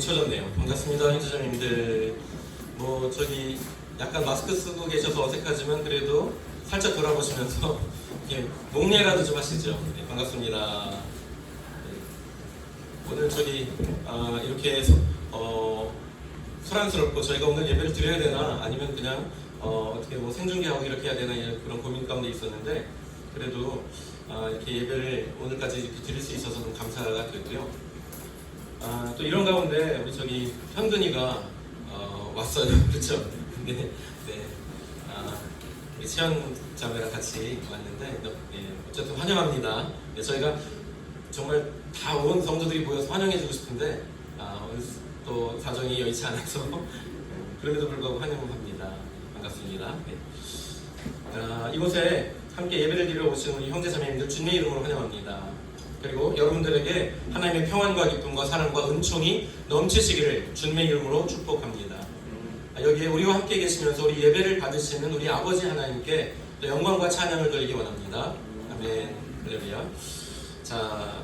뭉쳐졌네요. 반갑습니다, 형제자매님들. 저기 약간 마스크 쓰고 계셔서 어색하지만 그래도 살짝 돌아보시면서 이렇게 목례라도 좀 하시죠. 네, 반갑습니다. 네. 오늘 저기 이렇게 소란스럽고 저희가 오늘 예배를 드려야 되나 아니면 그냥 어떻게 생중계하고 이렇게 해야 되나 그런 고민 가운데 있었는데 그래도 이렇게 예배를 오늘까지 이렇게 드릴 수 있어서 좀 감사가 되고요. 또 이런 가운데 우리 저기 현근이가 왔어요. 그렇죠? 근데 네, 우리 시현 자매랑 같이 왔는데 네, 어쨌든 환영합니다. 네, 저희가 정말 다 온 성도들이 모여서 환영해주고 싶은데 오늘 또 사정이 여의치 않아서 그럼에도 불구하고 환영합니다. 반갑습니다. 네. 이곳에 함께 예배를 드리러 오신 우리 형제자매님들 주님의 이름으로 환영합니다. 그리고 여러분들에게 하나님의 평안과 기쁨과 사랑과 은총이 넘치시기를 주님의 이름으로 축복합니다. 여기에 우리와 함께 계시면서 우리 예배를 받으시는 우리 아버지 하나님께 영광과 찬양을 돌리기 원합니다. 아멘. 할렐루야. 자,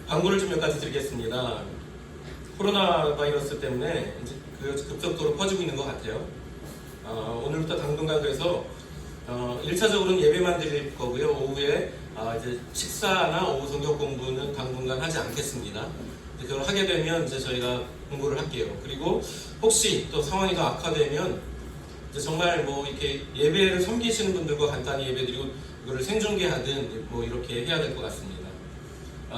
광고를 좀 몇 가지 드리겠습니다. 코로나 바이러스 때문에 이제 급속도로 퍼지고 있는 것 같아요. 오늘부터 당분간 그래서 1차적으로는 예배만 드릴 거고요. 오후에 이제 식사나 오후 성경 공부는 당분간 하지 않겠습니다. 그걸 하게 되면 이제 저희가 공부를 할게요. 그리고 혹시 또 상황이 더 악화되면 이제 정말 이렇게 예배를 섬기시는 분들과 간단히 예배드리고 이거를 생중계하든 이렇게 해야 될 것 같습니다.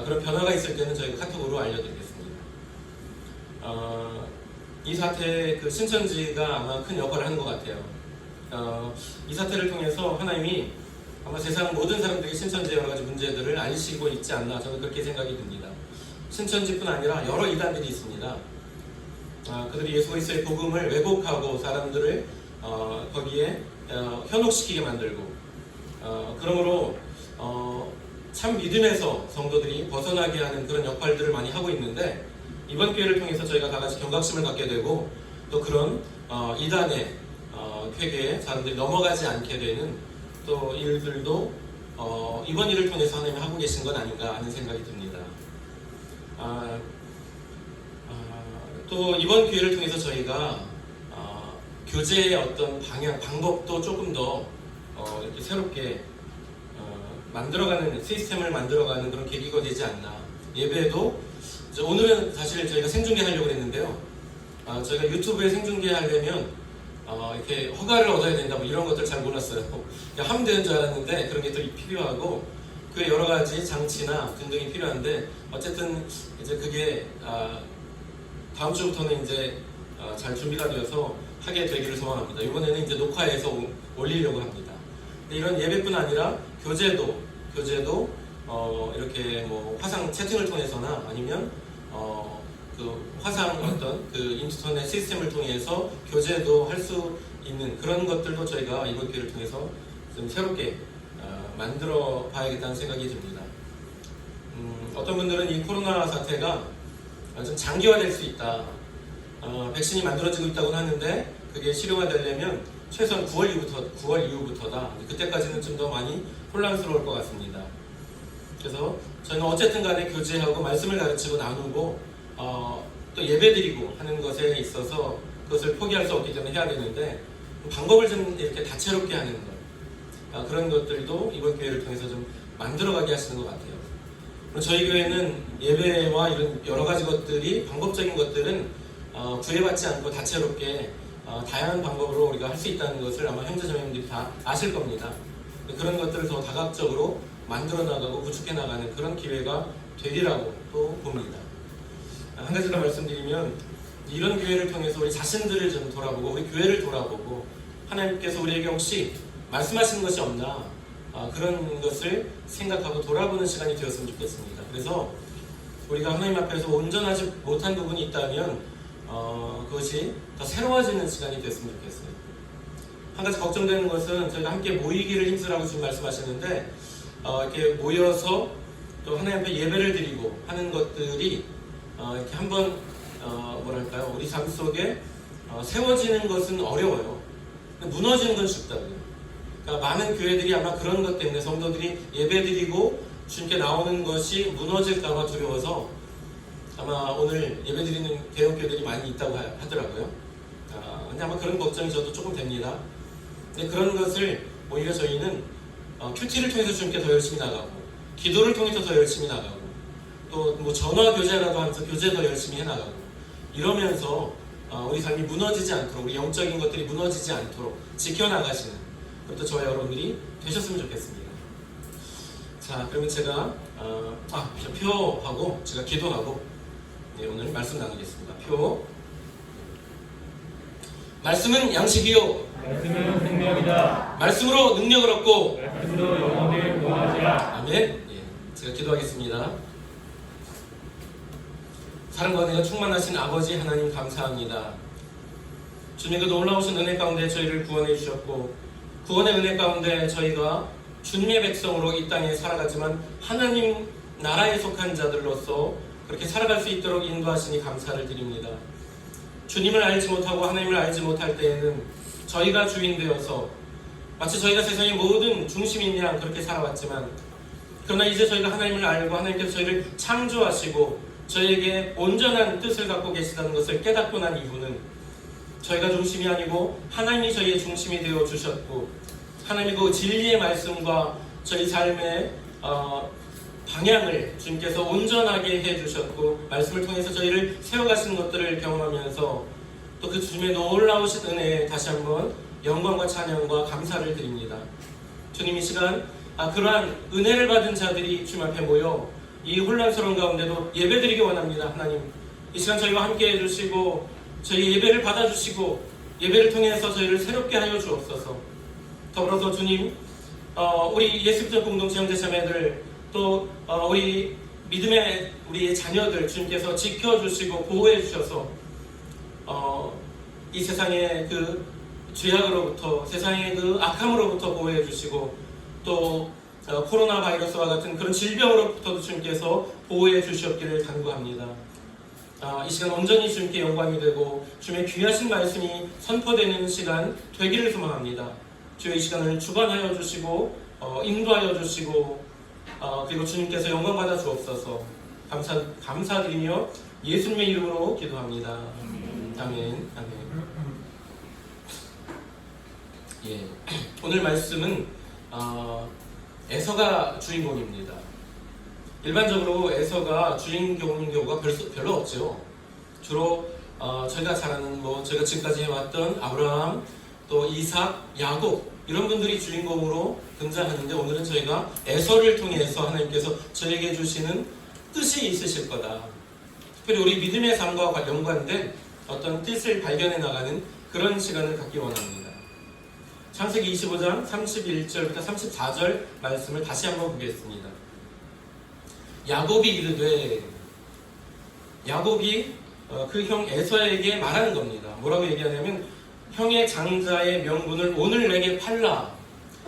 그런 변화가 있을 때는 저희가 카톡으로 알려드리겠습니다. 이 사태의 그 신천지가 아마 큰 역할을 하는 것 같아요. 이 사태를 통해서 하나님이 아마 세상 모든 사람들이 신천지의 여러 가지 문제들을 알리시고 있지 않나 저는 그렇게 생각이 듭니다. 신천지뿐 아니라 여러 이단들이 있습니다. 그들이 예수 그리스도의 복음을 왜곡하고 사람들을 거기에 현혹시키게 만들고 그러므로 참 믿음에서 성도들이 벗어나게 하는 그런 역할들을 많이 하고 있는데 이번 기회를 통해서 저희가 다 같이 경각심을 갖게 되고 또 그런 이단의 쾌계에 사람들이 넘어가지 않게 되는 또 일들도 이번 일을 통해서 하나님이 하고 계신 건 아닌가 하는 생각이 듭니다. 또 이번 기회를 통해서 저희가 교제의 어떤 방향, 방법도 조금 더 이렇게 새롭게 만들어가는 시스템을 만들어가는 그런 계기가 되지 않나. 예배도 오늘은 사실 저희가 생중계하려고 했는데요. 저희가 유튜브에 생중계하려면 이렇게 허가를 얻어야 된다 이런 것들 잘 몰랐어요. 그냥 하면 되는 줄 알았는데 그런 게 또 필요하고 그 여러 가지 장치나 등등이 필요한데 어쨌든 이제 그게 다음 주부터는 이제 잘 준비가 되어서 하게 되기를 소망합니다. 이번에는 이제 녹화해서 올리려고 합니다. 이런 예배뿐 아니라 교제도 이렇게 화상 채팅을 통해서나 아니면 그 화상 어떤 그 인터넷 시스템을 통해서 교제도 할 수 있는 그런 것들도 저희가 이번 기회를 통해서 좀 새롭게 만들어 봐야겠다는 생각이 듭니다. 어떤 분들은 이 코로나 사태가 좀 장기화될 수 있다. 백신이 만들어지고 있다고 하는데 그게 실용화되려면 최소한 9월 이후부터다. 그때까지는 좀 더 많이 혼란스러울 것 같습니다. 그래서 저희는 어쨌든 간에 교제하고 말씀을 가르치고 나누고 또 예배드리고 하는 것에 있어서 그것을 포기할 수 없기 때문에 해야 되는데 방법을 좀 이렇게 다채롭게 하는 것 그런 것들도 이번 기회를 통해서 좀 만들어가게 하시는 것 같아요. 저희 교회는 예배와 이런 여러 가지 것들이 방법적인 것들은 구애받지 않고 다채롭게 다양한 방법으로 우리가 할 수 있다는 것을 아마 형제자매님들이 다 아실 겁니다. 그런 것들을 더 다각적으로 만들어 나가고 구축해 나가는 그런 기회가 되리라고 또 봅니다. 한 가지 더 말씀드리면 이런 기회를 통해서 우리 자신들을 좀 돌아보고 우리 교회를 돌아보고 하나님께서 우리에게 혹시 말씀하시는 것이 없나 그런 것을 생각하고 돌아보는 시간이 되었으면 좋겠습니다. 그래서 우리가 하나님 앞에서 온전하지 못한 부분이 있다면 그것이 더 새로워지는 시간이 됐으면 좋겠어요. 한 가지 걱정되는 것은 저희가 함께 모이기를 힘쓰라고 지금 말씀하셨는데 이렇게 모여서 또 하나님 앞에 예배를 드리고 하는 것들이 이렇게 한번 우리 삶 속에 세워지는 것은 어려워요. 무너지는 건 쉽다고요. 그러니까 많은 교회들이 아마 그런 것 때문에 성도들이 예배드리고 주님께 나오는 것이 무너질까봐 두려워서 아마 오늘 예배드리는 대형교회들이 많이 있다고 하더라고요. 근데 아마 그런 걱정이 저도 조금 됩니다. 근데 그런 것을 오히려 저희는 큐티를 통해서 주님께 더 열심히 나가고, 기도를 통해서 더 열심히 나가고, 또 뭐 전화 교제라도 하면서 교제 더 열심히 해나가고, 이러면서 우리 삶이 무너지지 않도록, 우리 영적인 것들이 무너지지 않도록 지켜나가시는, 그것도 저와 여러분들이 되셨으면 좋겠습니다. 자, 그러면 제가 표하고 제가 기도하고 오늘 말씀 나누겠습니다. 표. 말씀은 양식이요, 말씀은 생명이다. 말씀으로 능력을 얻고 말씀으로 영혼을 구원하시라. 아멘. 제가 기도하겠습니다. 사랑과 은혜가 충만하신 아버지 하나님 감사합니다. 주님, 그 놀라우신 은혜 가운데 저희를 구원해 주셨고, 구원의 은혜 가운데 저희가 주님의 백성으로 이 땅에 살아가지만 하나님 나라에 속한 자들로서 그렇게 살아갈 수 있도록 인도하시니 감사를 드립니다. 주님을 알지 못하고 하나님을 알지 못할 때에는 저희가 주인 되어서 마치 저희가 세상의 모든 중심인 양 그렇게 살아왔지만, 그러나 이제 저희가 하나님을 알고 하나님께서 저희를 창조하시고 저희에게 온전한 뜻을 갖고 계시다는 것을 깨닫고 난 이후는 저희가 중심이 아니고 하나님이 저희의 중심이 되어 주셨고, 하나님의 그 진리의 말씀과 저희 삶의 방향을 주님께서 온전하게 해주셨고, 말씀을 통해서 저희를 세워가시는 것들을 경험하면서 또 그 주님의 놀라우신 은혜에 다시 한번 영광과 찬양과 감사를 드립니다. 주님, 이 시간 그러한 은혜를 받은 자들이 주님 앞에 모여 이 혼란스러운 가운데도 예배드리기 원합니다. 하나님, 이 시간 저희와 함께 해주시고 저희 예배를 받아주시고 예배를 통해서 저희를 새롭게 하여 주옵소서. 더불어서 주님, 우리 예수교 공동체 형제자매들, 또 우리 믿음의 우리의 자녀들 주님께서 지켜주시고 보호해 주셔서 이 세상의 그 죄악으로부터, 세상의 그 악함으로부터 보호해 주시고, 또 코로나 바이러스와 같은 그런 질병으로부터도 주님께서 보호해 주시옵기를 간구합니다. 이 시간 온전히 주님께 영광이 되고 주님의 귀하신 말씀이 선포되는 시간 되기를 소망합니다. 주의 이 시간을 주관하여 주시고 인도하여 주시고, 그리고 주님께서 영광 받아 주옵소서. 감사드리며 예수님의 이름으로 기도합니다. 아멘. 아멘. 오늘 말씀은 에서가 주인공입니다. 일반적으로 에서가 주인공인 경우가 별로 없죠. 주로 저희가 잘 아는 저희가 지금까지 해왔던 아브라함, 또 이삭, 야곱, 이런 분들이 주인공으로 등장하는데, 오늘은 저희가 에서를 통해서 하나님께서 저에게 주시는 뜻이 있으실 거다, 특별히 우리 믿음의 삶과 연관된 어떤 뜻을 발견해 나가는 그런 시간을 갖기 원합니다. 창세기 25장 31절부터 34절 말씀을 다시 한번 보겠습니다. 야곱이 이르되, 야곱이 그 형 에서에게 말하는 겁니다. 뭐라고 얘기하냐면, 형의 장자의 명분을 오늘 내게 팔라.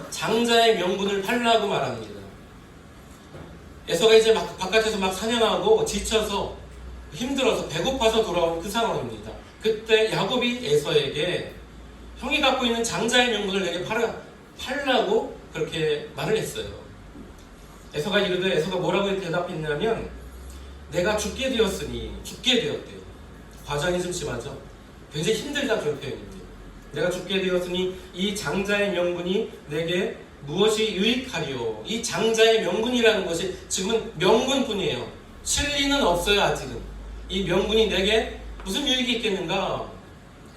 장자의 명분을 팔라고 말합니다. 에서가 이제 바깥에서 막 사냥하고 지쳐서 힘들어서 배고파서 돌아온 그 상황입니다. 그때 야곱이 에서에게 형이 갖고 있는 장자의 명분을 내게 팔라고 그렇게 말을 했어요. 에서가 이르되, 에서가 뭐라고 대답했냐면, 내가 죽게 되었으니, 죽게 되었대요. 과장이 좀 심하죠? 굉장히 힘들다, 그런 표현입니다. 내가 죽게 되었으니 이 장자의 명분이 내게 무엇이 유익하리요. 이 장자의 명분이라는 것이 지금은 명분뿐이에요. 실리는 없어요. 아직은. 이 명분이 내게 무슨 유익이 있겠는가,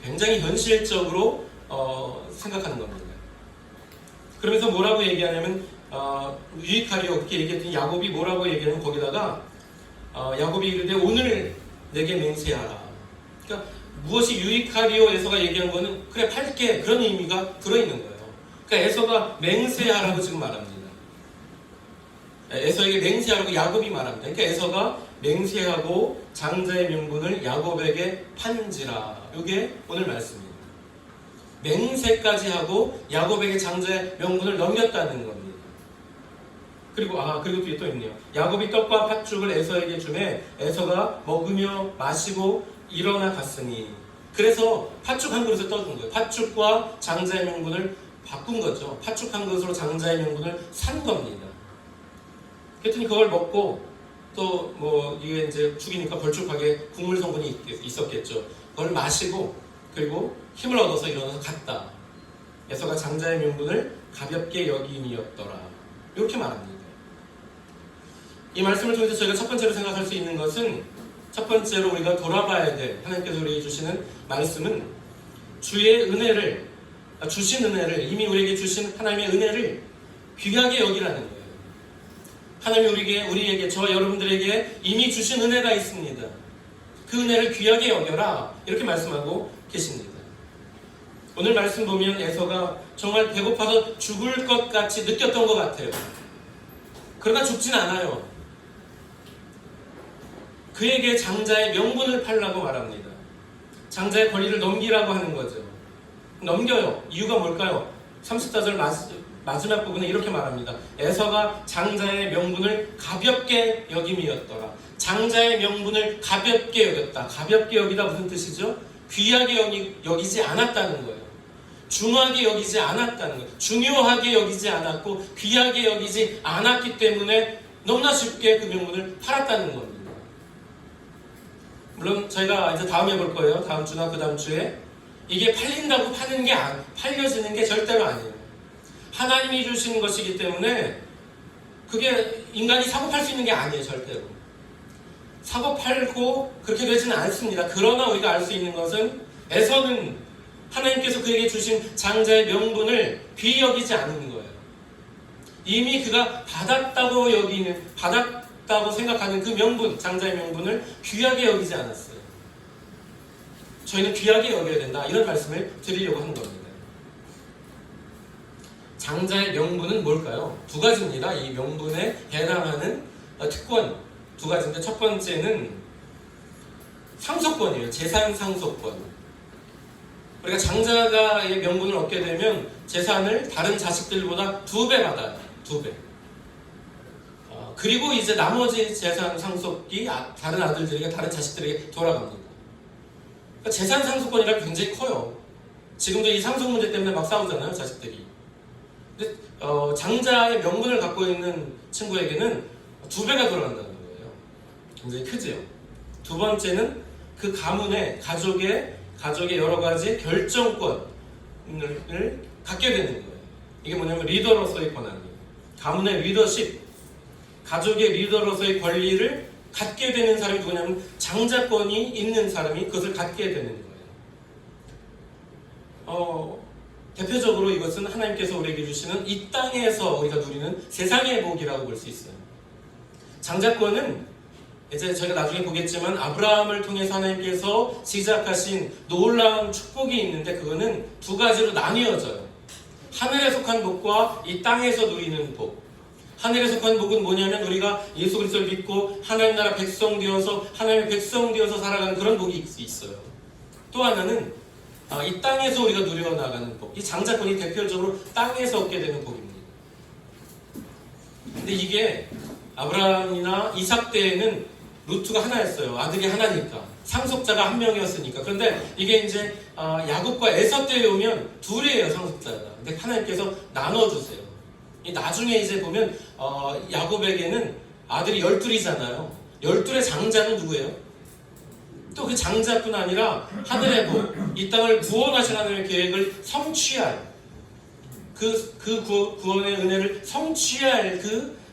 굉장히 현실적으로 생각하는 겁니다. 그러면서 뭐라고 얘기하냐면, 유익하리요 그렇게 얘기했더니 야곱이 뭐라고 얘기하냐면, 거기다가 야곱이 이르되 오늘 내게 맹세하라. 그러니까 무엇이 유익하리요 에서가 얘기한 거는 그래 팔게, 그런 의미가 들어있는 거예요. 그러니까 에서가 맹세하라고 지금 말합니다. 에서에게 맹세하라고 야곱이 말합니다. 그러니까 에서가 맹세하고 장자의 명분을 야곱에게 판지라. 이게 오늘 말씀입니다. 맹세까지 하고 야곱에게 장자의 명분을 넘겼다는 겁니다. 그리고 또 있네요. 야곱이 떡과 팥죽을 에서에게 주매 에서가 먹으며 마시고 일어나 갔으니. 그래서 팥죽 한 그릇을 떠준 거예요. 팥죽과 장자의 명분을 바꾼 거죠. 팥죽 한 그릇으로 장자의 명분을 산 겁니다. 그랬더니 그걸 먹고 또 뭐 이게 이제 죽이니까 걸쭉하게 국물 성분이 있었겠죠. 그걸 마시고 그리고 힘을 얻어서 일어나서 갔다. 에서가 장자의 명분을 가볍게 여김이었더라. 이렇게 말합니다. 이 말씀을 통해서 저희가 첫 번째로 생각할 수 있는 것은, 첫 번째로 우리가 돌아봐야 될 하나님께서 우리에게 주시는 말씀은 주의 은혜를, 주신 은혜를, 이미 우리에게 주신 하나님의 은혜를 귀하게 여기라는 거예요. 하나님이 우리에게, 저와 여러분들에게 이미 주신 은혜가 있습니다. 그 은혜를 귀하게 여겨라. 이렇게 말씀하고 계십니다. 오늘 말씀 보면 에서가 정말 배고파서 죽을 것 같이 느꼈던 것 같아요. 그러나 죽진 않아요. 그에게 장자의 명분을 팔라고 말합니다. 장자의 권리를 넘기라고 하는 거죠. 넘겨요. 이유가 뭘까요? 34절 마지막 부분에 이렇게 말합니다. 에서가 장자의 명분을 가볍게 여김이었더라. 장자의 명분을 가볍게 여겼다. 가볍게 여기다 무슨 뜻이죠? 귀하게 여기지 않았다는 거예요. 중하게 여기지 않았다는 거예요. 중요하게 여기지 않았고 귀하게 여기지 않았기 때문에 너무나 쉽게 그 명분을 팔았다는 겁니다. 물론 저희가 이제 다음에 볼 거예요. 다음 주나 그 다음 주에 이게 팔린다고 팔려지는 게 절대로 아니에요. 하나님이 주시는 것이기 때문에 그게 인간이 사고 팔 수 있는 게 아니에요. 절대로. 사고 팔고 그렇게 되지는 않습니다. 그러나 우리가 알 수 있는 것은 에서는 하나님께서 그에게 주신 장자의 명분을 귀히 여기지 않는 거예요. 이미 그가 받았다고 생각하는 그 명분, 장자의 명분을 귀하게 여기지 않았어요. 저희는 귀하게 여겨야 된다. 이런 말씀을 드리려고 하는 겁니다. 장자의 명분은 뭘까요? 두 가지입니다. 이 명분에 해당하는 특권 두 가지인데, 첫 번째는 상속권이에요. 재산 상속권. 우리가 장자가의 명분을 얻게 되면 재산을 다른 자식들보다 2배 받아요. 2배. 그리고 이제 나머지 재산 상속이 다른 아들들에게, 다른 자식들에게 돌아갑니다. 그러니까 재산 상속권이라 굉장히 커요. 지금도 이 상속 문제 때문에 막 싸우잖아요, 자식들이. 근데 장자의 명분을 갖고 있는 친구에게는 2배가 돌아간다는 거예요. 굉장히 크지요. 두 번째는 그 가문의, 가족의 여러 가지 결정권을 갖게 되는 거예요. 이게 뭐냐면 리더로서의 권한이에요. 가문의 리더십, 가족의 리더로서의 권리를 갖게 되는 사람이 누구냐면 장자권이 있는 사람이 그것을 갖게 되는 거예요. 대표적으로 이것은 하나님께서 우리에게 주시는 이 땅에서 우리가 누리는 세상의 복이라고 볼 수 있어요. 장자권은 이제 저희가 나중에 보겠지만 아브라함을 통해서 하나님께서 시작하신 놀라운 축복이 있는데, 그거는 두 가지로 나뉘어져요. 하늘에 속한 복과 이 땅에서 누리는 복. 하늘에 속한 복은 뭐냐면 우리가 예수 그리스도를 믿고 하나님 나라 백성 되어서, 하나님의 백성 되어서 살아가는 그런 복이 있어요. 또 하나는 이 땅에서 우리가 누려나가는 복. 이 장자권이 대표적으로 땅에서 얻게 되는 복입니다. 근데 이게 아브라함이나 이삭 때에는 루트가 하나였어요. 아들이 하나니까. 상속자가 한 명이었으니까. 그런데 이게 이제 야곱과 에서 때에 오면 둘이에요, 상속자가. 근데 하나님께서 나눠주세요. 나중에 이제 보면 야곱에게는 아들이 12이잖아요. 12의 장자는 누구예요? 또 그 장자뿐 아니라 하늘의 복, 이 땅을 구원하신 하나님의 계획을 성취할 그 구원의 은혜를 성취할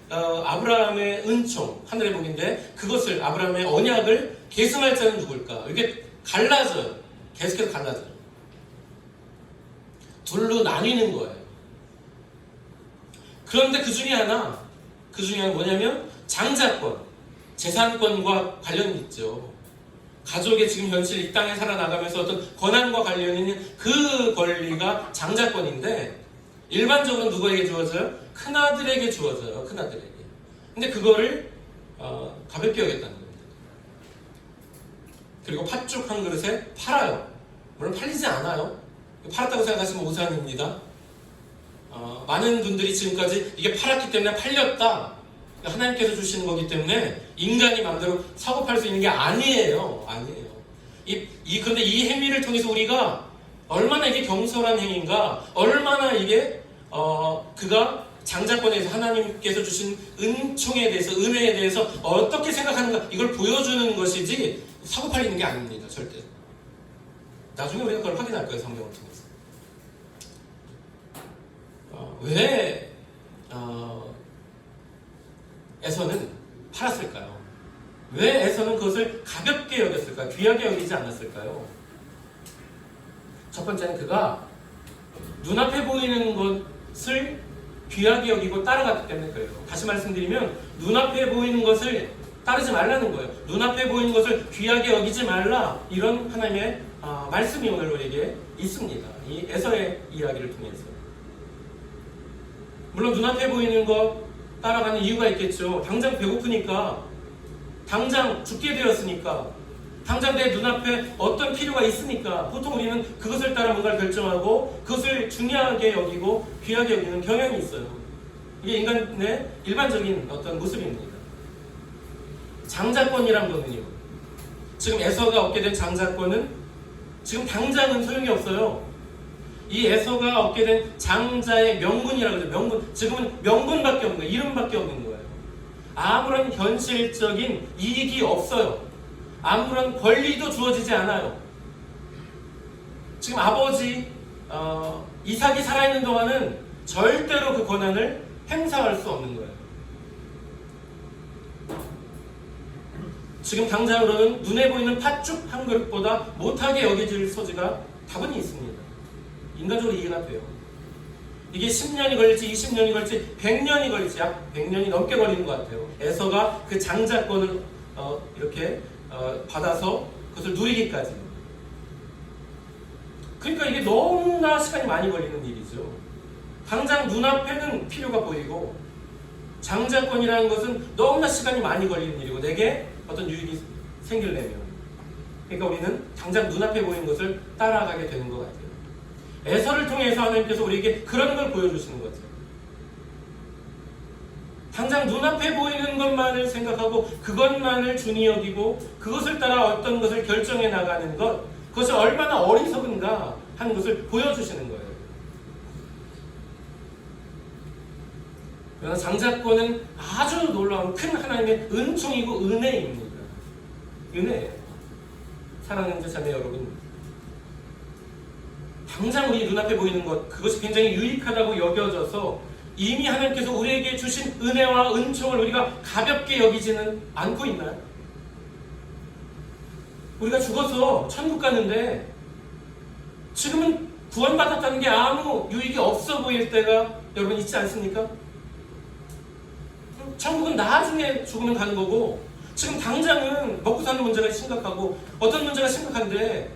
아브라함의 은총, 하늘의 복인데, 그것을, 아브라함의 언약을 계승할 자는 누굴까? 이게 갈라져요. 계속해서 갈라져요. 둘로 나뉘는 거예요. 그런데 그 중에 하나 뭐냐면 장자권, 재산권과 관련이 있죠. 가족의 지금 현실, 이 땅에 살아나가면서 어떤 권한과 관련이 있는 그 권리가 장자권인데, 일반적으로 누구에게 주어져요? 큰아들에게 주어져요. 큰아들에게. 근데 그거를 가볍게 여겼다는 겁니다. 그리고 팥죽 한 그릇에 팔아요. 물론 팔리지 않아요. 팔았다고 생각하시면 오산입니다. 많은 분들이 지금까지 이게 팔았기 때문에 팔렸다, 하나님께서 주시는 거기 때문에 인간이 마음대로 사고 팔 수 있는 게 아니에요. 그런데 이 행위를 통해서 우리가 얼마나 이게 경솔한 행위인가, 얼마나 이게 그가 장자권에서 하나님께서 주신 은총에 대해서, 은혜에 대해서 어떻게 생각하는가, 이걸 보여주는 것이지 사고팔리는 게 아닙니다. 절대. 나중에 우리가 그걸 확인할 거예요. 성경을 통해서. 왜 에서는 팔았을까요? 왜 에서는 그것을 가볍게 여겼을까요? 귀하게 여기지 않았을까요? 첫 번째는 그가 눈앞에 보이는 것을 귀하게 여기고 따라갔기 때문에 그래요. 다시 말씀드리면 눈앞에 보이는 것을 따르지 말라는 거예요. 눈앞에 보이는 것을 귀하게 여기지 말라, 이런 하나님의 말씀이 오늘 우리에게 있습니다. 이 에서의 이야기를 통해서. 물론 눈앞에 보이는 것 따라가는 이유가 있겠죠. 당장 배고프니까, 당장 죽게 되었으니까, 당장 내 눈앞에 어떤 필요가 있으니까 보통 우리는 그것을 따라 뭔가를 결정하고 그것을 중요하게 여기고 귀하게 여기는 경향이 있어요. 이게 인간의 일반적인 어떤 모습입니다. 장자권이란 거는요, 지금 에서가 얻게 된 장자권은 지금 당장은 소용이 없어요. 이 에서가 얻게 된 장자의 명분이라고 하죠. 명분. 지금은 명분밖에 없는 거예요. 이름밖에 없는 거예요. 아무런 현실적인 이익이 없어요. 아무런 권리도 주어지지 않아요. 지금 아버지 이삭이 살아있는 동안은 절대로 그 권한을 행사할 수 없는 거예요. 지금 당장으로는 눈에 보이는 팥죽 한 그릇보다 못하게 여겨질 소지가 다분히 있습니다. 인간적으로 이해가 돼요. 이게 10년이 걸릴지 20년이 걸릴지 100년이 걸릴지 약 100년이 넘게 걸리는 것 같아요. 에서가 그 장자권을 이렇게 받아서 그것을 누리기까지. 그러니까 이게 너무나 시간이 많이 걸리는 일이죠. 당장 눈앞에는 필요가 보이고 장자권이라는 것은 너무나 시간이 많이 걸리는 일이고 내게 어떤 유익이 생기려면, 그러니까 우리는 당장 눈앞에 보이는 것을 따라가게 되는 것 같아요. 에서를 통해서 하나님께서 우리에게 그런 걸 보여주시는 거죠. 당장 눈앞에 보이는 것만을 생각하고 그것만을 중히 여기고 그것을 따라 어떤 것을 결정해 나가는 것, 그것이 얼마나 어리석은가 하는 것을 보여주시는 거예요. 그러나 장자권은 아주 놀라운 큰 하나님의 은총이고 은혜입니다. 은혜예요. 사랑하는 자매 여러분, 당장 우리 눈앞에 보이는 것, 그것이 굉장히 유익하다고 여겨져서 이미 하나님께서 우리에게 주신 은혜와 은총을 우리가 가볍게 여기지는 않고 있나요? 우리가 죽어서 천국 가는데 지금은 구원받았다는 게 아무 유익이 없어 보일 때가 여러분 있지 않습니까? 천국은 나중에 죽으면 가는 거고 지금 당장은 먹고 사는 문제가 심각하고 어떤 문제가 심각한데,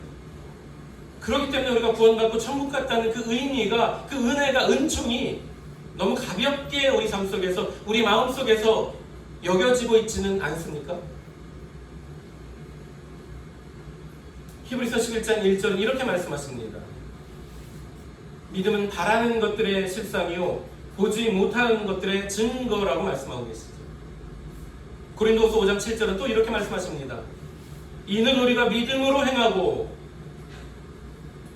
그렇기 때문에 우리가 구원받고 천국 갔다는 그 의미가, 그 은혜가, 은총이 너무 가볍게 우리 삶 속에서, 우리 마음 속에서 여겨지고 있지는 않습니까? 히브리서 11장 1절은 이렇게 말씀하십니다. 믿음은 바라는 것들의 실상이요 보지 못하는 것들의 증거라고 말씀하고 계시죠. 고린도후서 5장 7절은 또 이렇게 말씀하십니다. 이는 우리가 믿음으로 행하고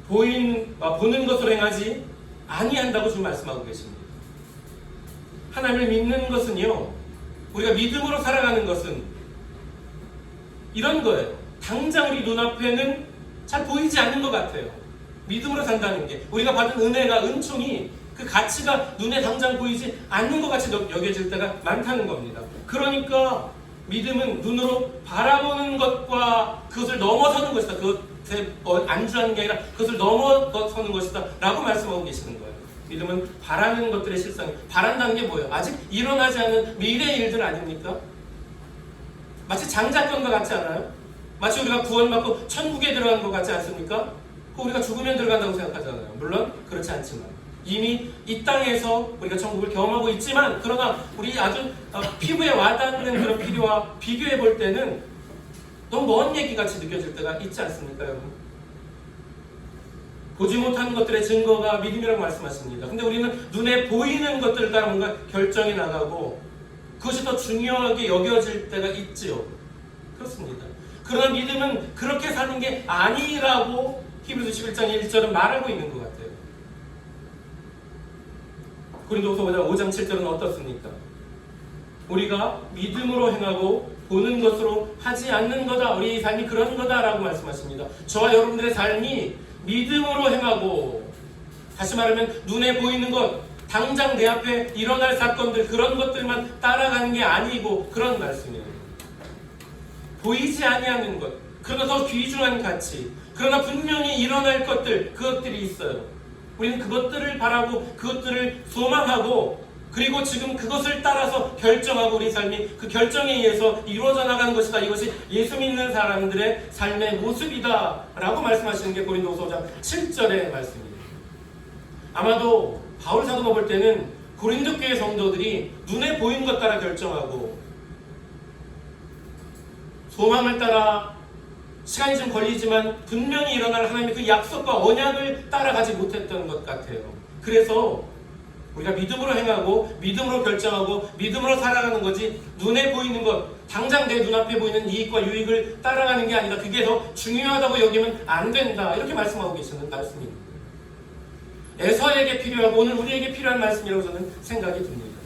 보는 것으로 행하지 아니한다고 지금 말씀하고 계십니다. 하나님을 믿는 것은요, 우리가 믿음으로 살아가는 것은 이런 거예요. 당장 우리 눈앞에는 잘 보이지 않는 것 같아요. 믿음으로 산다는 게, 우리가 받은 은혜가, 은총이 그 가치가 눈에 당장 보이지 않는 것 같이 여겨질 때가 많다는 겁니다. 그러니까 믿음은 눈으로 바라보는 것과 그것을 넘어서는 것이다. 그것에 안주하는 게 아니라 그것을 넘어서는 것이다 라고 말씀하고 계시는 거예요. 믿음은 바라는 것들의 실상이, 바란다는 게 뭐예요? 아직 일어나지 않은 미래의 일들 아닙니까? 마치 장자권과 같지 않아요? 마치 우리가 구원받고 천국에 들어가는 것 같지 않습니까? 우리가 죽으면 들어간다고 생각하잖아요. 물론 그렇지 않지만 이미 이 땅에서 우리가 천국을 경험하고 있지만, 그러나 우리 아주 피부에 와닿는 그런 필요와 비교해 볼 때는 너무 먼 얘기같이 느껴질 때가 있지 않습니까, 여러분? 보지 못하는 것들의 증거가 믿음이라고 말씀하십니다. 근데 우리는 눈에 보이는 것들을 따라 뭔가 결정이 나가고 그것이 더 중요하게 여겨질 때가 있지요. 그렇습니다. 그러나 믿음은 그렇게 사는 게 아니라고 히브리서 11장 1절은 말하고 있는 것 같아요. 고린도서 5장 7절은 어떻습니까? 우리가 믿음으로 행하고 보는 것으로 하지 않는 거다. 우리의 삶이 그런 거다라고 말씀하십니다. 저와 여러분들의 삶이 믿음으로 행하고, 다시 말하면 눈에 보이는 것, 당장 내 앞에 일어날 사건들, 그런 것들만 따라가는 게 아니고 그런 말씀이에요. 보이지 아니하는 것, 그러나 더 귀중한 가치, 그러나 분명히 일어날 것들, 그것들이 있어요. 우리는 그것들을 바라고 그것들을 소망하고, 그리고 지금 그것을 따라서 결정하고 우리 삶이 그 결정에 의해서 이루어져 나가는 것이다. 이것이 예수 믿는 사람들의 삶의 모습이다 라고 말씀하시는 게 고린도서 5장 7절의 말씀입니다. 아마도 바울 사도가 볼 때는 고린도 교회 성도들이 눈에 보이는 것 따라 결정하고 소망을 따라 시간이 좀 걸리지만 분명히 일어날 하나님의 그 약속과 언약을 따라가지 못했던 것 같아요. 그래서 우리가 믿음으로 행하고 믿음으로 결정하고 믿음으로 살아가는 거지, 눈에 보이는 것, 당장 내 눈앞에 보이는 이익과 유익을 따라가는 게 아니라 그게 더 중요하다고 여기면 안 된다, 이렇게 말씀하고 계시는 말씀입니다. 에서에게 필요하고 오늘 우리에게 필요한 말씀이라고 저는 생각이 듭니다.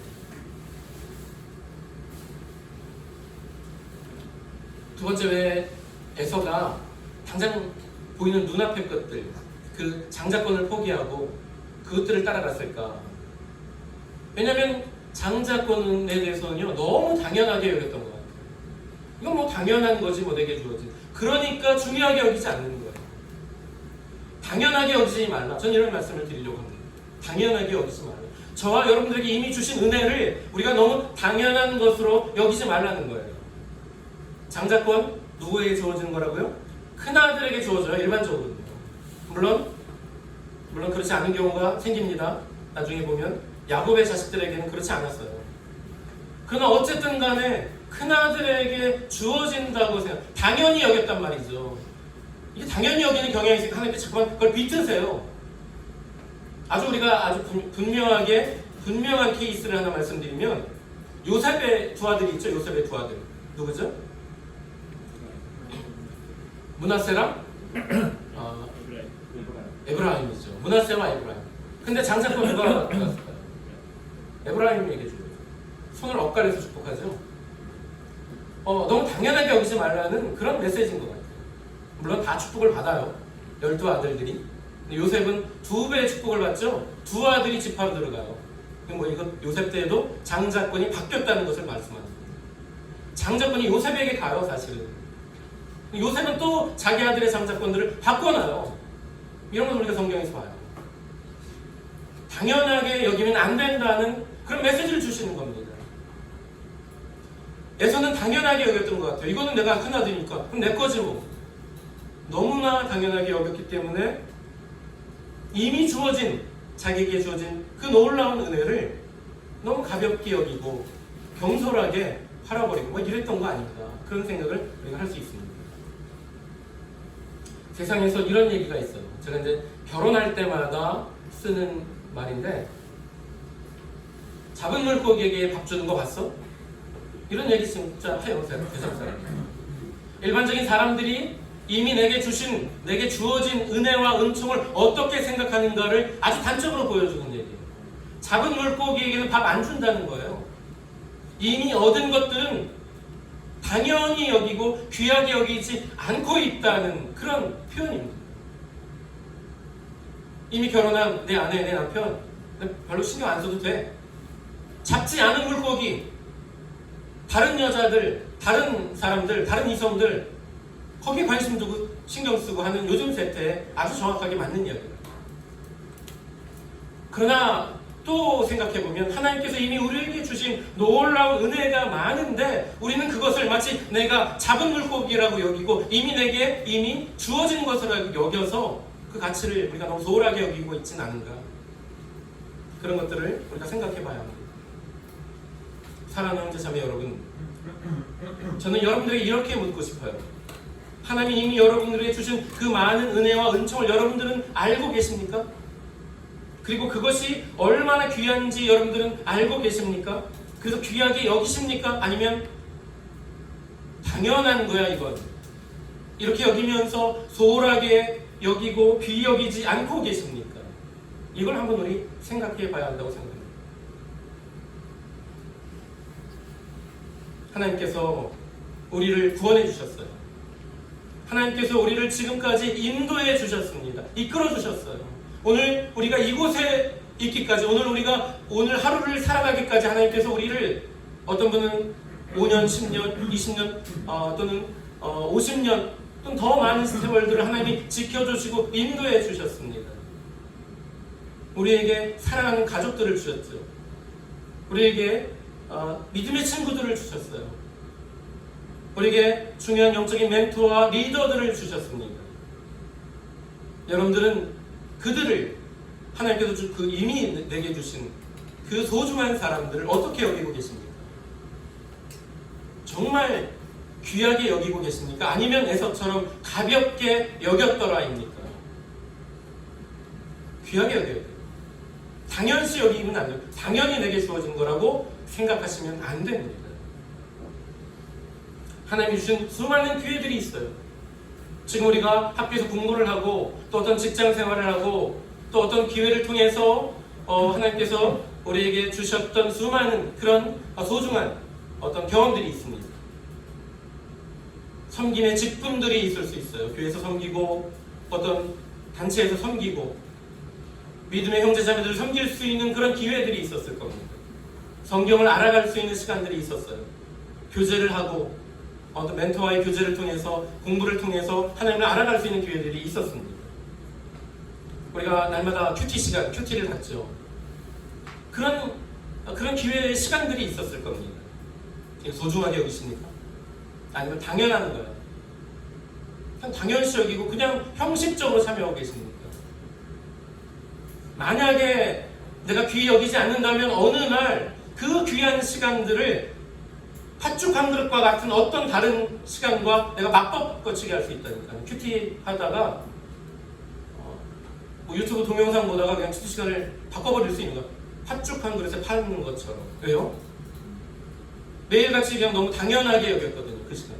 두 번째, 왜 에서가 당장 보이는 눈앞의 것들, 그 장자권을 포기하고 그것들을 따라갔을까? 왜냐하면 장자권에 대해서는요, 너무 당연하게 여겼던 것 같아요. 이건 뭐 당연한 거지, 뭐 내게 주어진. 그러니까 중요하게 여기지 않는 거예요. 당연하게 여기지 말라. 전 이런 말씀을 드리려고 합니다. 당연하게 여기지 말라. 저와 여러분들에게 이미 주신 은혜를 우리가 너무 당연한 것으로 여기지 말라는 거예요. 장자권 누구에게 주어지는 거라고요? 큰아들에게 주어져요, 일반적으로는요. 물론 그렇지 않은 경우가 생깁니다. 나중에 보면 야곱의 자식들에게는 그렇지 않았어요. 그러나 어쨌든 간에 큰아들에게 주어진다고 당연히 여겼단 말이죠. 이게 당연히 여기는 경향이 있으니까 하나님께 자꾸만 그걸 비트세요. 우리가 아주 분명한 케이스를 하나 말씀드리면, 요셉의 두 아들이 있죠. 요셉의 두 아들 누구죠? 므낫세랑 에브라임이죠. 므낫세와 에브라임. 근데 장자권 누가 받았을까요? 에브라임에게 주죠. 손을 엇갈려서 축복하죠. 너무 당연하게 여기지 말라는 그런 메시지인 것 같아요. 물론 다 축복을 받아요. 12아들들이. 근데 요셉은 2배의 축복을 받죠. 2아들이 지파로 들어가요. 이거 요셉 때에도 장자권이 바뀌었다는 것을 말씀합니다. 장자권이 요셉에게 가요, 사실은. 요셉은 또 자기 아들의 장자권들을 바꿔놔요. 이런 걸 우리가 성경에서 봐요. 당연하게 여기면 안 된다는 그런 메시지를 주시는 겁니다. 에서는 당연하게 여겼던 것 같아요. 이거는 내가 큰아들이니까 그럼 내 거지 뭐. 너무나 당연하게 여겼기 때문에 이미 자기에게 주어진 그 놀라운 은혜를 너무 가볍게 여기고 경솔하게 팔아버리고 이랬던 거 아닌가, 그런 생각을 우리가 할 수 있습니다. 세상에서 이런 얘기가 있어요. 제가 이제 결혼할 때마다 쓰는 말인데, 잡은 물고기에게 밥 주는 거 봤어? 이런 얘기 진짜 해요, 세상 사람이. 일반적인 사람들이 이미 내게 주어진 은혜와 은총을 어떻게 생각하는가를 아주 단적으로 보여주는 얘기예요. 잡은 물고기에게는 밥 안 준다는 거예요. 이미 얻은 것들은 당연히 여기고 귀하게 여기지 않고 있다는 그런 표현입니다. 이미 결혼한 내 아내, 내 남편, 별로 신경 안 써도 돼. 잡지 않은 물고기, 다른 여자들, 다른 사람들, 다른 이성들, 거기에 관심 두고 신경 쓰고 하는 요즘 세대에 아주 정확하게 맞는 이야기예요. 그러나 또 생각해보면 하나님께서 이미 우리에게 주신 놀라운 은혜가 많은데 우리는 그것을 마치 내가 잡은 물고기라고 여기고 이미 주어진 것으로 여겨서 그 가치를 우리가 너무 소홀하게 여기고 있진 않은가, 그런 것들을 우리가 생각해봐야 합니다. 사랑하는 형제자매 여러분, 저는 여러분들에게 이렇게 묻고 싶어요. 하나님이 이미 여러분들에게 주신 그 많은 은혜와 은총을 여러분들은 알고 계십니까? 그리고 그것이 얼마나 귀한지 여러분들은 알고 계십니까? 그래서 귀하게 여기십니까? 아니면 당연한 거야 이건, 이렇게 여기면서 소홀하게 여기고 귀히 여기지 않고 계십니까? 이걸 한번 우리 생각해 봐야 한다고 생각합니다. 하나님께서 우리를 구원해 주셨어요. 하나님께서 우리를 지금까지 인도해 주셨습니다. 이끌어 주셨어요. 오늘 우리가 이곳에 있기까지, 오늘 하루를 살아가기까지 하나님께서 우리를, 어떤 분은 5년, 10년, 20년 또는 50년 또는 더 많은 세월들을 하나님이 지켜주시고 인도해 주셨습니다. 우리에게 사랑하는 가족들을 주셨죠. 우리에게 믿음의 친구들을 주셨어요. 우리에게 중요한 영적인 멘토와 리더들을 주셨습니다. 여러분들은 그들을, 하나님께서 그 이미 내게 주신 그 소중한 사람들을 어떻게 여기고 계십니까? 정말 귀하게 여기고 계십니까? 아니면 에서처럼 가볍게 여겼더라입니까? 귀하게 여겨야 돼요. 당연시 여기면 안 돼요. 당연히 내게 주어진 거라고 생각하시면 안 됩니다. 하나님이 주신 수많은 기회들이 있어요. 지금 우리가 학교에서 공부를 하고, 또 어떤 직장 생활을 하고, 또 어떤 기회를 통해서 하나님께서 우리에게 주셨던 수많은 그런 소중한 어떤 경험들이 있습니다. 섬김의 직분들이 있을 수 있어요. 교회에서 섬기고, 어떤 단체에서 섬기고, 믿음의 형제자매들을 섬길 수 있는 그런 기회들이 있었을 겁니다. 성경을 알아갈 수 있는 시간들이 있었어요. 교제를 하고, 어떤 멘토와의 교제를 통해서, 공부를 통해서 하나님을 알아갈 수 있는 기회들이 있었습니다. 우리가 날마다 큐티 시간, 큐티를 갖죠. 그런 기회의 시간들이 있었을 겁니다. 소중하게 여기십니까? 아니면 당연한 거예요? 그냥 당연시 여기고 그냥 형식적으로 참여하고 계십니까? 만약에 내가 귀히 여기지 않는다면 어느 날 그 귀한 시간들을 팥죽 한 그릇과 같은 어떤 다른 시간과 내가 맞바꿔치기 할 수 있다니까요. 큐티 하다가 유튜브 동영상 보다가 그냥 큐티 시간을 바꿔버릴 수 있는 거야. 팥죽 한 그릇에 파는 것처럼. 왜요? 매일같이 그냥 너무 당연하게 여겼거든요. 그 시간.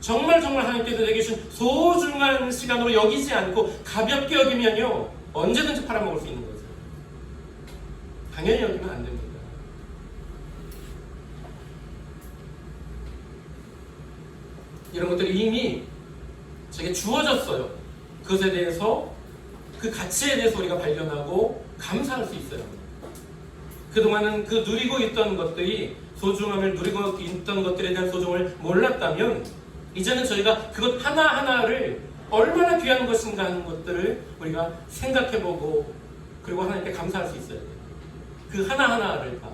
정말 하나님께서 내게 주신 소중한 시간으로 여기지 않고 가볍게 여기면요, 언제든지 팔아먹을 수 있는 거죠. 당연히 여기면 안 됩니다. 이런 것들이 이미 제게 주어졌어요. 그것에 대해서, 그 가치에 대해서 우리가 발견하고 감사할 수 있어요. 그동안은 그 누리고 있던 것들이, 소중함을 누리고 있던 것들에 대한 소중을 몰랐다면, 이제는 저희가 그것 하나하나를 얼마나 귀한 것인가 하는 것들을 우리가 생각해보고, 그리고 하나님께 감사할 수 있어야 돼요. 그 하나하나를 다.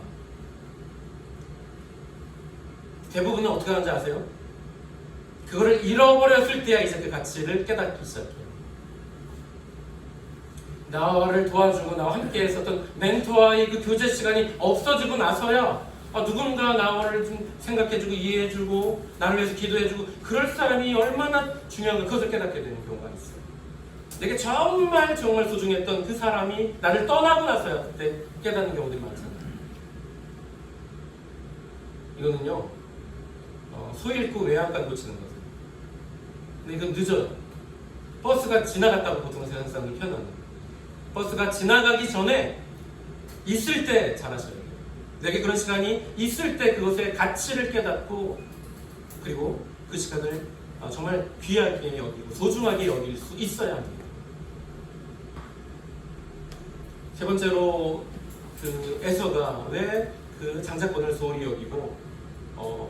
대부분은 어떻게 하는지 아세요? 그거를 잃어버렸을 때야 이제 그 가치를 깨닫기 시작해요. 나를 도와주고 나와 함께 했었던 멘토와의 그 교제 시간이 없어지고 나서야 누군가 나를 좀 생각해주고 이해해주고 나를 위해서 기도해주고 그럴 사람이 얼마나 중요한가, 그것을 깨닫게 되는 경우가 있어요. 내게 정말 소중했던 그 사람이 나를 떠나고 나서야 그때 깨닫는 경우들이 많잖아요. 이거는요, 소 잃고 외양간 고치는 거죠. 근데 이건 늦어요. 버스가 지나갔다고 보통 세상 사람들 표현합니다. 버스가 지나가기 전에 있을 때 잘하셔야 돼요. 내게 그런 시간이 있을 때 그것의 가치를 깨닫고, 그리고 그 시간을 정말 귀하게 여기고 소중하게 여길 수 있어야 합니다. 세 번째로, 그 에서가 왜 그 장자권을 소홀히 여기고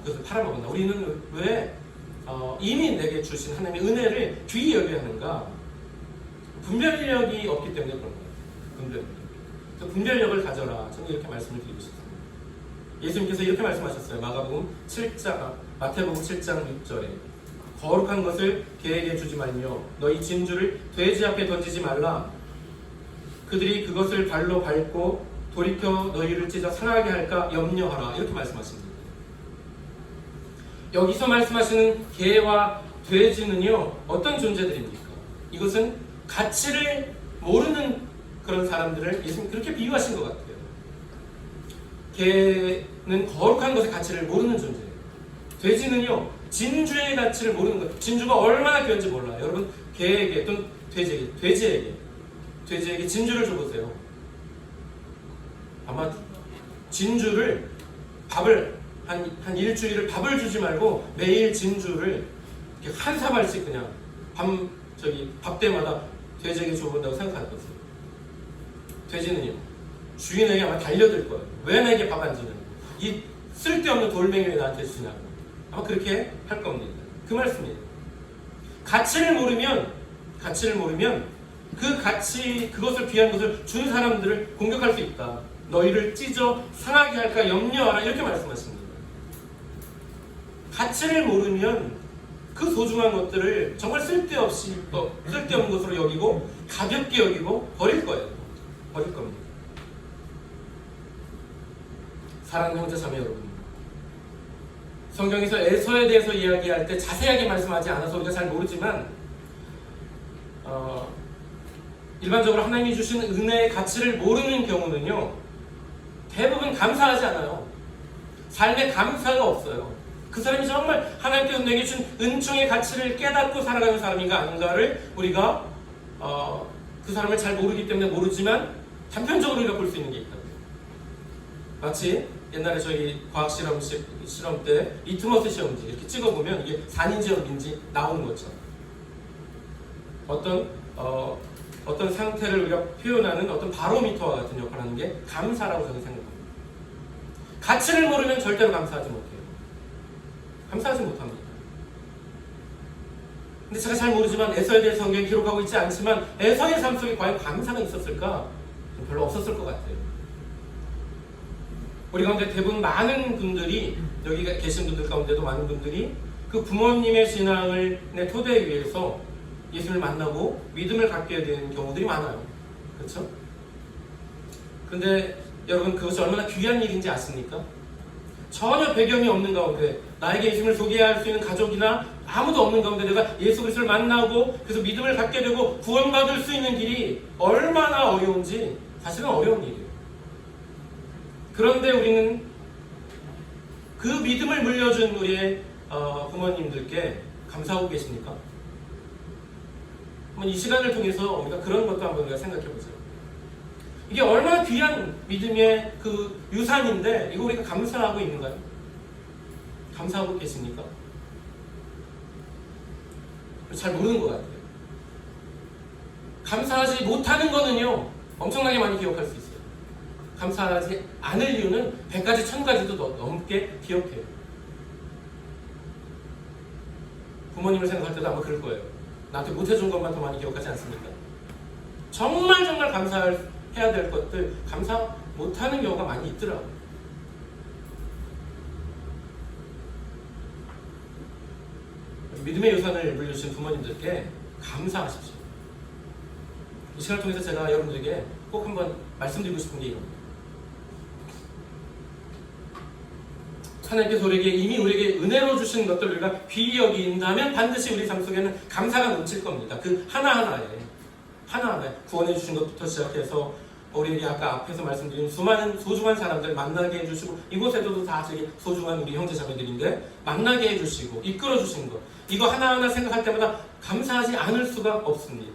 그것을 팔아먹었나? 우리는 왜 이미 내게 주신 하나님의 은혜를 귀히 여겨야 하는가? 분별력이 없기 때문에 그런 거예요. 분별력을 가져라. 저는 이렇게 말씀을 드리고 싶습니다. 예수님께서 이렇게 말씀하셨어요. 마태복음 7장 6절에 거룩한 것을 개에게 주지 말며 너희 진주를 돼지 앞에 던지지 말라. 그들이 그것을 발로 밟고 돌이켜 너희를 찢어 상하게 할까 염려하라. 이렇게 말씀하십니다. 여기서 말씀하시는 개와 돼지는요, 어떤 존재들입니까? 이것은 가치를 모르는 그런 사람들을 예수님 그렇게 비유하신 것 같아요. 개는 거룩한 것의 가치를 모르는 존재예요. 돼지는요, 진주의 가치를 모르는 거예요. 진주가 얼마나 귀한지 몰라요. 여러분, 개에게 또는 돼지에게 진주를 줘보세요. 아마 진주를 밥을 한 일주일을 밥을 주지 말고 매일 진주를 이렇게 한 사발씩 그냥 밥 때마다 돼지에게 줘본다고 생각할 거지. 돼지는요, 주인에게 아마 달려들 거예요. 왜 내게 밥 안 주냐고. 이 쓸데없는 돌멩이 왜 나한테 주냐고. 아마 그렇게 할 겁니다. 그 말씀이에요. 가치를 모르면 그 가치, 그것을 귀한 것을 준 사람들을 공격할 수 있다. 너희를 찢어 상하게 할까 염려하라. 이렇게 말씀하십니다. 가치를 모르면 그 소중한 것들을 정말 쓸데없는 것으로 여기고 가볍게 여기고 버릴 거예요. 버릴 겁니다. 사랑하는 형제 자매 여러분, 성경에서 에서에 대해서 이야기할 때 자세하게 말씀하지 않아서 우리가 잘 모르지만 일반적으로 하나님이 주신 은혜의 가치를 모르는 경우는요, 대부분 감사하지 않아요. 삶에 감사가 없어요. 그 사람이 정말 하나님께서 내게 준 은총의 가치를 깨닫고 살아가는 사람인가 아닌가를 우리가 그 사람을 잘 모르기 때문에 모르지만 단편적으로 우리가 볼 수 있는 게 있다고요. 마치 옛날에 저희 과학 실험 때 리트머스 시험지 이렇게 찍어보면 이게 산인지 엽인지 나오는 거죠. 어떤 상태를 우리가 표현하는 어떤 바로미터와 같은 역할을 하는 게 감사라고 저는 생각합니다. 가치를 모르면 절대로 감사하지 못해요. 감사하지 못합니다. 근데 제가 잘 모르지만 에서에 대해서 성경이 기록하고 있지 않지만 에서의 삶 속에 과연 감사가 있었을까? 별로 없었을 것 같아요. 우리 가운데 대부분 많은 분들이, 여기 계신 분들 가운데도 많은 분들이 그 부모님의 신앙을 토대에 위해서 예수를 만나고 믿음을 갖게 되는 경우들이 많아요. 그렇죠? 근데 여러분, 그것이 얼마나 귀한 일인지 아십니까? 전혀 배경이 없는 가운데 나에게 예수를 소개할 수 있는 가족이나 아무도 없는 가운데 내가 예수 그리스도를 만나고 그래서 믿음을 갖게 되고 구원받을 수 있는 길이 얼마나 어려운지 사실은 어려운 일이에요. 그런데 우리는 그 믿음을 물려준 우리의 부모님들께 감사하고 계십니까? 한번 이 시간을 통해서 우리가 그런 것도 한번 우리가 생각해보세요. 이게 얼마나 귀한 믿음의 그 유산인데 이거 우리가 감사하고 있는가요? 감사하고 계십니까? 잘 모르는 것 같아요. 감사하지 못하는 거는요, 엄청나게 많이 기억할 수 있어요. 감사하지 않을 이유는 100가지 1000가지도 넘게 기억해요. 부모님을 생각할 때도 아마 그럴 거예요. 나한테 못해준 것만 더 많이 기억하지 않습니까? 정말 감사해야 될 것들 감사 못하는 경우가 많이 있더라고요. 믿음의 유산을 물려주신 부모님들께 감사하십시오. 이 시간을 통해서 제가 여러분들에게 꼭 한번 말씀드리고 싶은 게 이겁니다. 하나님께서 이미 우리에게 은혜로 주신 것들을 우리가 귀히 여긴다면 반드시 우리 삶 속에는 감사가 넘칠 겁니다. 그 하나하나에 구원해 주신 것부터 시작해서 우리에게 아까 앞에서 말씀드린 수많은 소중한 사람들 만나게 해주시고, 이곳에도 다 저기 소중한 우리 형제 자매들인데 만나게 해주시고 이끌어 주신 것, 이거 하나하나 생각할 때마다 감사하지 않을 수가 없습니다.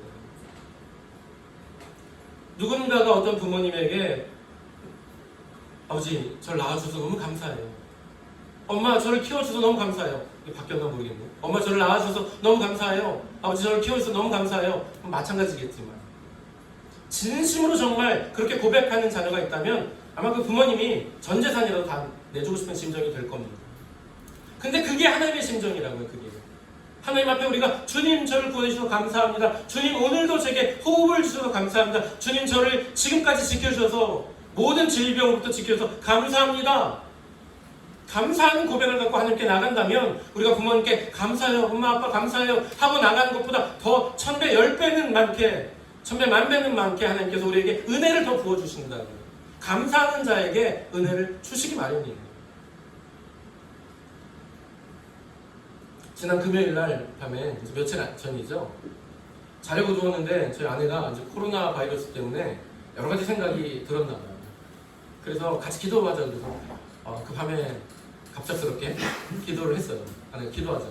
누군가가 어떤 부모님에게 아버지 저를 낳아주셔서 너무 감사해요, 엄마 저를 키워주셔서 너무 감사해요, 이게 바뀌었나 모르겠네, 엄마 저를 낳아주셔서 너무 감사해요, 아버지 저를 키워주셔서 너무 감사해요, 마찬가지겠지만 진심으로 정말 그렇게 고백하는 자녀가 있다면 아마 그 부모님이 전 재산이라도 다 내주고 싶은 심정이 될 겁니다. 근데 그게 하나님의 심정이라고요. 그게 하나님 앞에 우리가 주님 저를 구해주셔서 감사합니다, 주님 오늘도 제게 호흡을 주셔서 감사합니다, 주님 저를 지금까지 지켜주셔서 모든 질병으로부터 지켜주셔서 감사합니다, 감사하는 고백을 갖고 하나님께 나간다면 우리가 부모님께 감사해요, 엄마 아빠 감사해요 하고 나가는 것보다 더 1000배 10배는 많게, 1000배 1000배는 많게 하나님께서 우리에게 은혜를 더 부어주신다. 감사하는 자에게 은혜를 주시기 마련이에요. 지난 금요일 날 밤에, 며칠 전이죠, 자려고 누웠는데 저희 아내가 이제 코로나 바이러스 때문에 여러 가지 생각이 들었나 봐요. 그래서 같이 기도하자 그래서 그 밤에 갑작스럽게 기도를 했어요. 아내가 기도하자.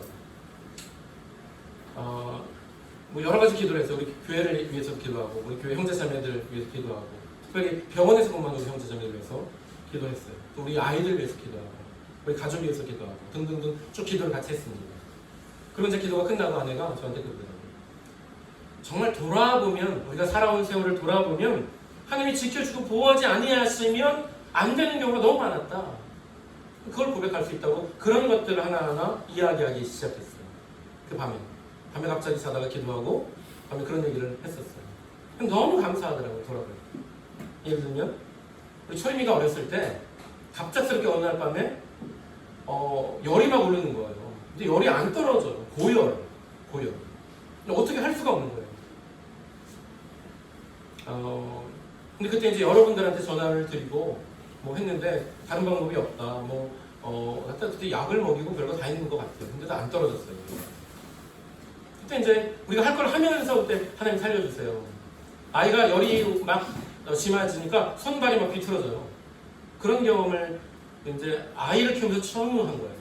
뭐 여러 가지 기도를 했어요. 우리 교회를 위해서 기도하고, 우리 교회 형제자매들 위해서 기도하고, 특별히 병원에서 근무하는 우리 형제자매들 위해서 기도했어요. 또 우리 아이들 위해서 기도하고, 우리 가족이 위해서 기도하고 등등등 쭉 기도를 같이 했습니다. 그리고 이제 기도가 끝나고 아내가 저한테 그러더라고요. 정말 돌아보면 우리가 살아온 세월을 돌아보면 하나님이 지켜주고 보호하지 아니하시면 안 되는 경우가 너무 많았다. 그걸 고백할 수 있다고 그런 것들을 하나하나 이야기하기 시작했어요. 그 밤에 갑자기 자다가 기도하고 밤에 그런 얘기를 했었어요. 너무 감사하더라고요. 돌아볼 때. 예를 들면 우리 초림이가 어렸을 때 갑작스럽게 어느 날 밤에 열이 막 오르는 거예요. 근데 열이 안 떨어져요. 고열. 근데 어떻게 할 수가 없는 거예요. 근데 그때 이제 여러분들한테 전화를 드리고 뭐 했는데 다른 방법이 없다. 하여튼 그때 약을 먹이고 별거 다 있는 것 같아요. 근데도 안 떨어졌어요. 그때 이제 우리가 할 걸 하면서 그때 하나님 살려주세요. 아이가 열이 막 심해지니까 손발이 막 비틀어져요. 그런 경험을 이제 아이를 키우면서 처음 한 거예요.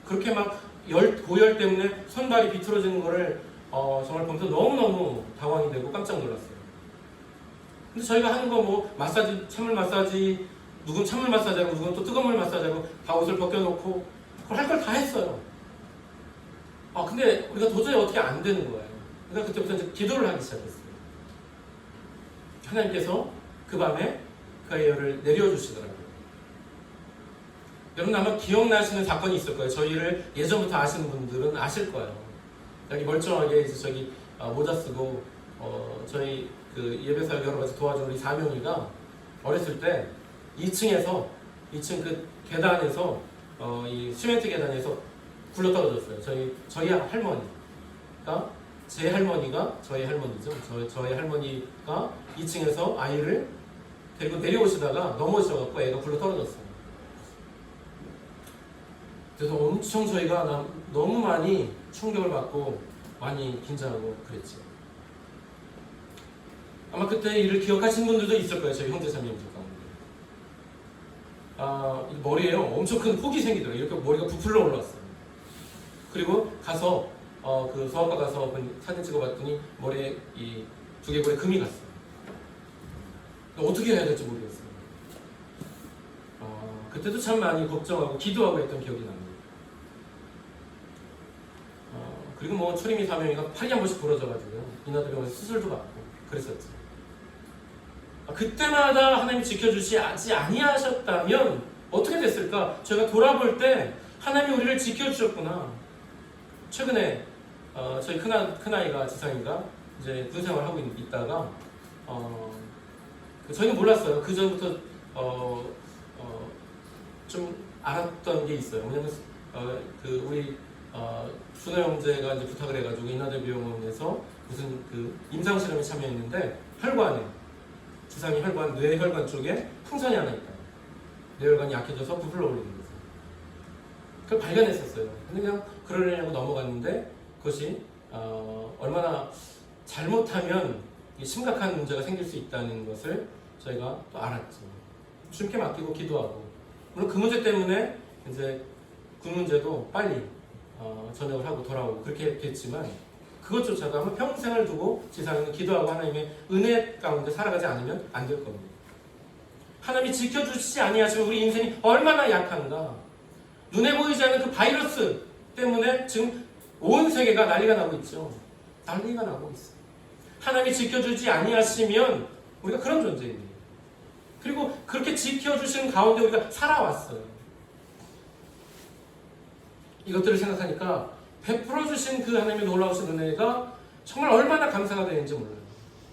그렇게 막 고열 때문에 손발이 비틀어지는 거를 정말 보면서 너무너무 당황이 되고 깜짝 놀랐어요. 근데 저희가 하는 거 뭐 마사지, 찬물 마사지, 누군 찬물 마사지하고 누군 또 뜨거운 물 마사지하고 다 옷을 벗겨놓고 그걸 할 걸 다 했어요. 근데 우리가 도저히 어떻게 안 되는 거예요. 그러니까 그때부터 이제 기도를 하기 시작했어요. 하나님께서 그 밤에 그 아이를 내려주시더라고요. 여러분 아마 기억나시는 사건이 있을 거예요. 저희를 예전부터 아시는 분들은 아실 거예요. 여기 멀쩡하게 이제 저기 모자 쓰고 저희 그 예배사역 여러 가지 도와준 우리 사명이가 어렸을 때 2층 그 계단에서 이 시멘트 계단에서 굴러 떨어졌어요. 저희 할머니가 제 할머니가 저희 할머니죠. 저희 할머니가 2층에서 아이를 데리고 내려오시다가 넘어지셔갖고 애가 굴러 떨어졌어요. 그래서 엄청 저희가 너무 많이 충격을 받고 많이 긴장하고 그랬죠. 아마 그때 일을 기억하시는 분들도 있을 거예요. 저희 형제자매님들 가운데. 머리에 엄청 큰 폭이 생기더라고요. 이렇게 머리가 부풀러 올라왔어요. 그리고 가서 그 소아과 가서 사진 찍어봤더니 머리에 이 두개골에 금이 갔어요. 어떻게 해야 될지 모르겠어요. 그때도 참 많이 걱정하고 기도하고 했던 기억이 납니다. 그리고 뭐 초림이 사명이가 팔이 한 번씩 부러져가지고요. 인하대병원에서 수술도 받고 그랬었죠. 그때마다 하나님이 지켜주시지 아니하셨다면 어떻게 됐을까? 제가 돌아볼 때 하나님이 우리를 지켜주셨구나. 최근에 저희 큰아이가 지상이가 이제 군생활을 하고 있다가 저희는 몰랐어요. 그 전부터 좀 알았던 게 있어요. 왜냐면 우리 준호 형제가 이제 부탁을 해가지고 인하대병원에서 무슨 그 임상 실험에 참여했는데 혈관에 지상이 뇌혈관 쪽에 풍선이 하나 있다. 뇌혈관이 약해져서 부풀러 올리는 거죠. 그걸 발견했었어요. 근데 그냥 그러려냐고 넘어갔는데 그것이 얼마나 잘못하면 심각한 문제가 생길 수 있다는 것을 저희가 또 알았죠. 주님께 맡기고 기도하고 물론 그 문제 때문에 이제 그 문제도 빨리 전역을 하고 돌아오고 그렇게 됐지만 그것조차도 아마 평생을 두고 지상에는 기도하고 하나님의 은혜 가운데 살아가지 않으면 안 될 겁니다. 하나님이 지켜주시지 아니하시면 우리 인생이 얼마나 약한가. 눈에 보이지 않는 그 바이러스 때문에 지금 온 세계가 난리가 나고 있죠. 난리가 나고 있어요. 하나님이 지켜주지 아니하시면 우리가 그런 존재입니다. 그리고 그렇게 지켜주시는 가운데 우리가 살아왔어요. 이것들을 생각하니까 베풀어 주신 그 하나님의 놀라우신 은혜가 정말 얼마나 감사가 되는지 몰라요.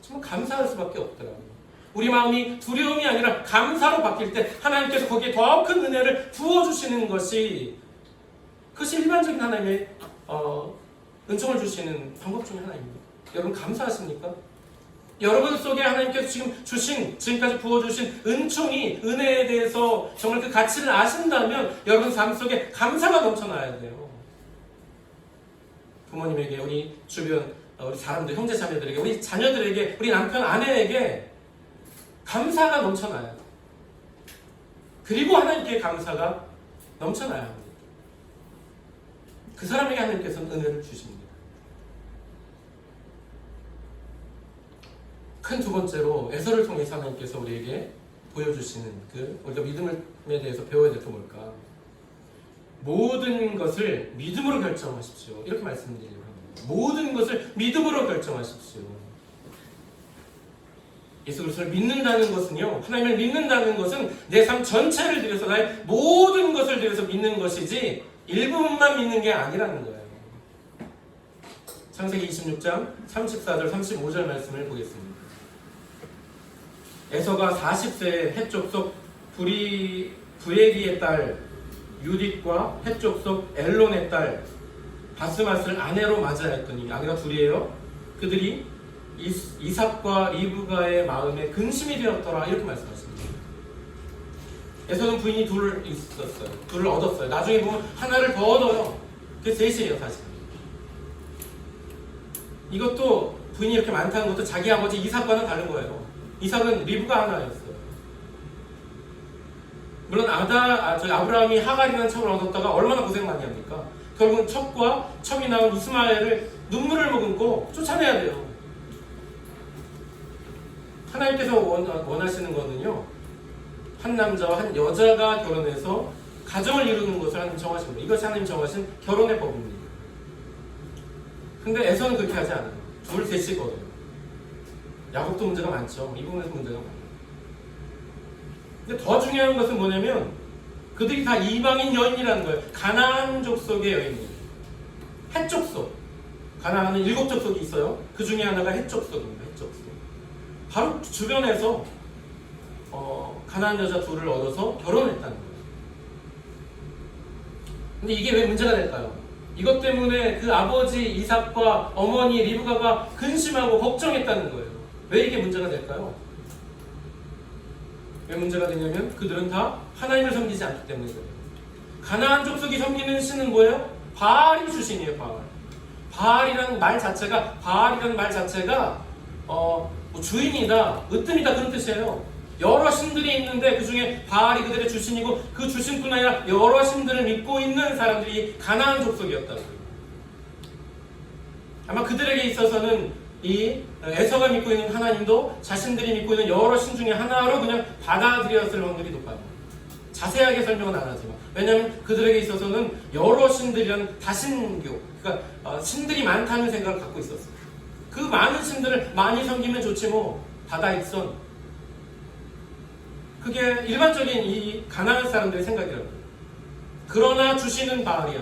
정말 감사할 수밖에 없더라고요. 우리 마음이 두려움이 아니라 감사로 바뀔 때 하나님께서 거기에 더 큰 은혜를 부어주시는 그것이 일반적인 하나님의 은총을 주시는 방법 중에 하나입니다. 여러분 감사하십니까? 여러분 속에 하나님께서 지금까지 부어주신 은혜에 대해서 정말 그 가치를 아신다면 여러분 삶 속에 감사가 넘쳐나야 돼요. 부모님에게, 우리 주변 우리 사람들, 형제 자매들에게, 우리 자녀들에게, 우리 남편 아내에게 감사가 넘쳐나야 돼요. 그리고 하나님께 감사가 넘쳐나야 합니다. 그 사람에게 하나님께서는 은혜를 주십니다. 큰 두 번째로 에서를 통해서 하나님께서 우리에게 보여주시는 우리가 믿음에 대해서 배워야 될 게 뭘까? 모든 것을 믿음으로 결정하십시오. 이렇게 말씀드리려고 합니다. 모든 것을 믿음으로 결정하십시오. 예수 그리스도를 믿는다는 것은요, 하나님을 믿는다는 것은 내 삶 전체를 들여서 나의 모든 것을 들여서 믿는 것이지 일부분만 믿는 게 아니라는 거예요. 창세기 26장 34절 35절 말씀을 보겠습니다. 에서가 40세에 헷 족속 부에리의 딸 유딧과 헷 족속 엘론의 딸 바스맛을 아내로 맞이하였더니, 아내가 둘이에요. 그들이 이삭과 리브가의 마음에 근심이 되었더라, 이렇게 말씀하십니다. 에서는 부인이 둘을 있었어요. 둘을 얻었어요. 나중에 보면 하나를 더 얻어요. 그게 셋이에요, 사실. 이것도 부인이 이렇게 많다는 것도 자기 아버지 이삭과는 다른 거예요. 이삭은 리브가 하나였어요. 물론 아브라함이 하갈이라는 척을 얻었다가 얼마나 고생 많이 합니까? 결국은 척이 나온 이스마엘을 눈물을 머금고 쫓아내야 돼요. 하나님께서 원하시는 거는요, 한 남자와 한 여자가 결혼해서 가정을 이루는 것을 하나님 정하십니다. 이것이 하나님 정하신 결혼의 법입니다. 근데 에서는 그렇게 하지 않아요. 둘, 셋이 거둬요. 야곱도 문제가 많죠. 이 부분에서 문제가 많아요. 근데 더 중요한 것은 뭐냐면 그들이 다 이방인 여인이라는 거예요. 가나안 족속의 여인이에요. 헷 족속. 가나안은 7 족속이 있어요. 그 중에 하나가 헷 족속입니다. 헷 족속. 바로 주변에서 가나안 여자 둘을 얻어서 결혼했다는 거예요. 근데 이게 왜 문제가 될까요? 이것 때문에 그 아버지 이삭과 어머니 리브가가 근심하고 걱정했다는 거예요. 왜 이게 문제가 될까요? 왜 문제가 되냐면 그들은 다 하나님을 섬기지 않기 때문에 그래요. 가나안 족속이 섬기는 신은 뭐예요? 바알이 주신이에요. 바알이라는 말 자체가 뭐 주인이다, 으뜸이다, 그런 뜻이에요. 여러 신들이 있는데 그 중에 바알이 그들의 주신이고, 그 주신뿐 아니라 여러 신들을 믿고 있는 사람들이 가나안 족속이었다고. 아마 그들에게 있어서는 이 에서가 믿고 있는 하나님도 자신들이 믿고 있는 여러 신 중에 하나로 그냥 받아들였을 확률이 높아요. 자세하게 설명은 안 하지만, 왜냐하면 그들에게 있어서는 여러 신들이라는 다신교, 그러니까 신들이 많다는 생각을 갖고 있었어요. 그 많은 신들을 많이 섬기면 좋지 뭐 다다익선, 그게 일반적인 이 가나안 사람들의 생각이라고요. 그러나 주시는 바알이야.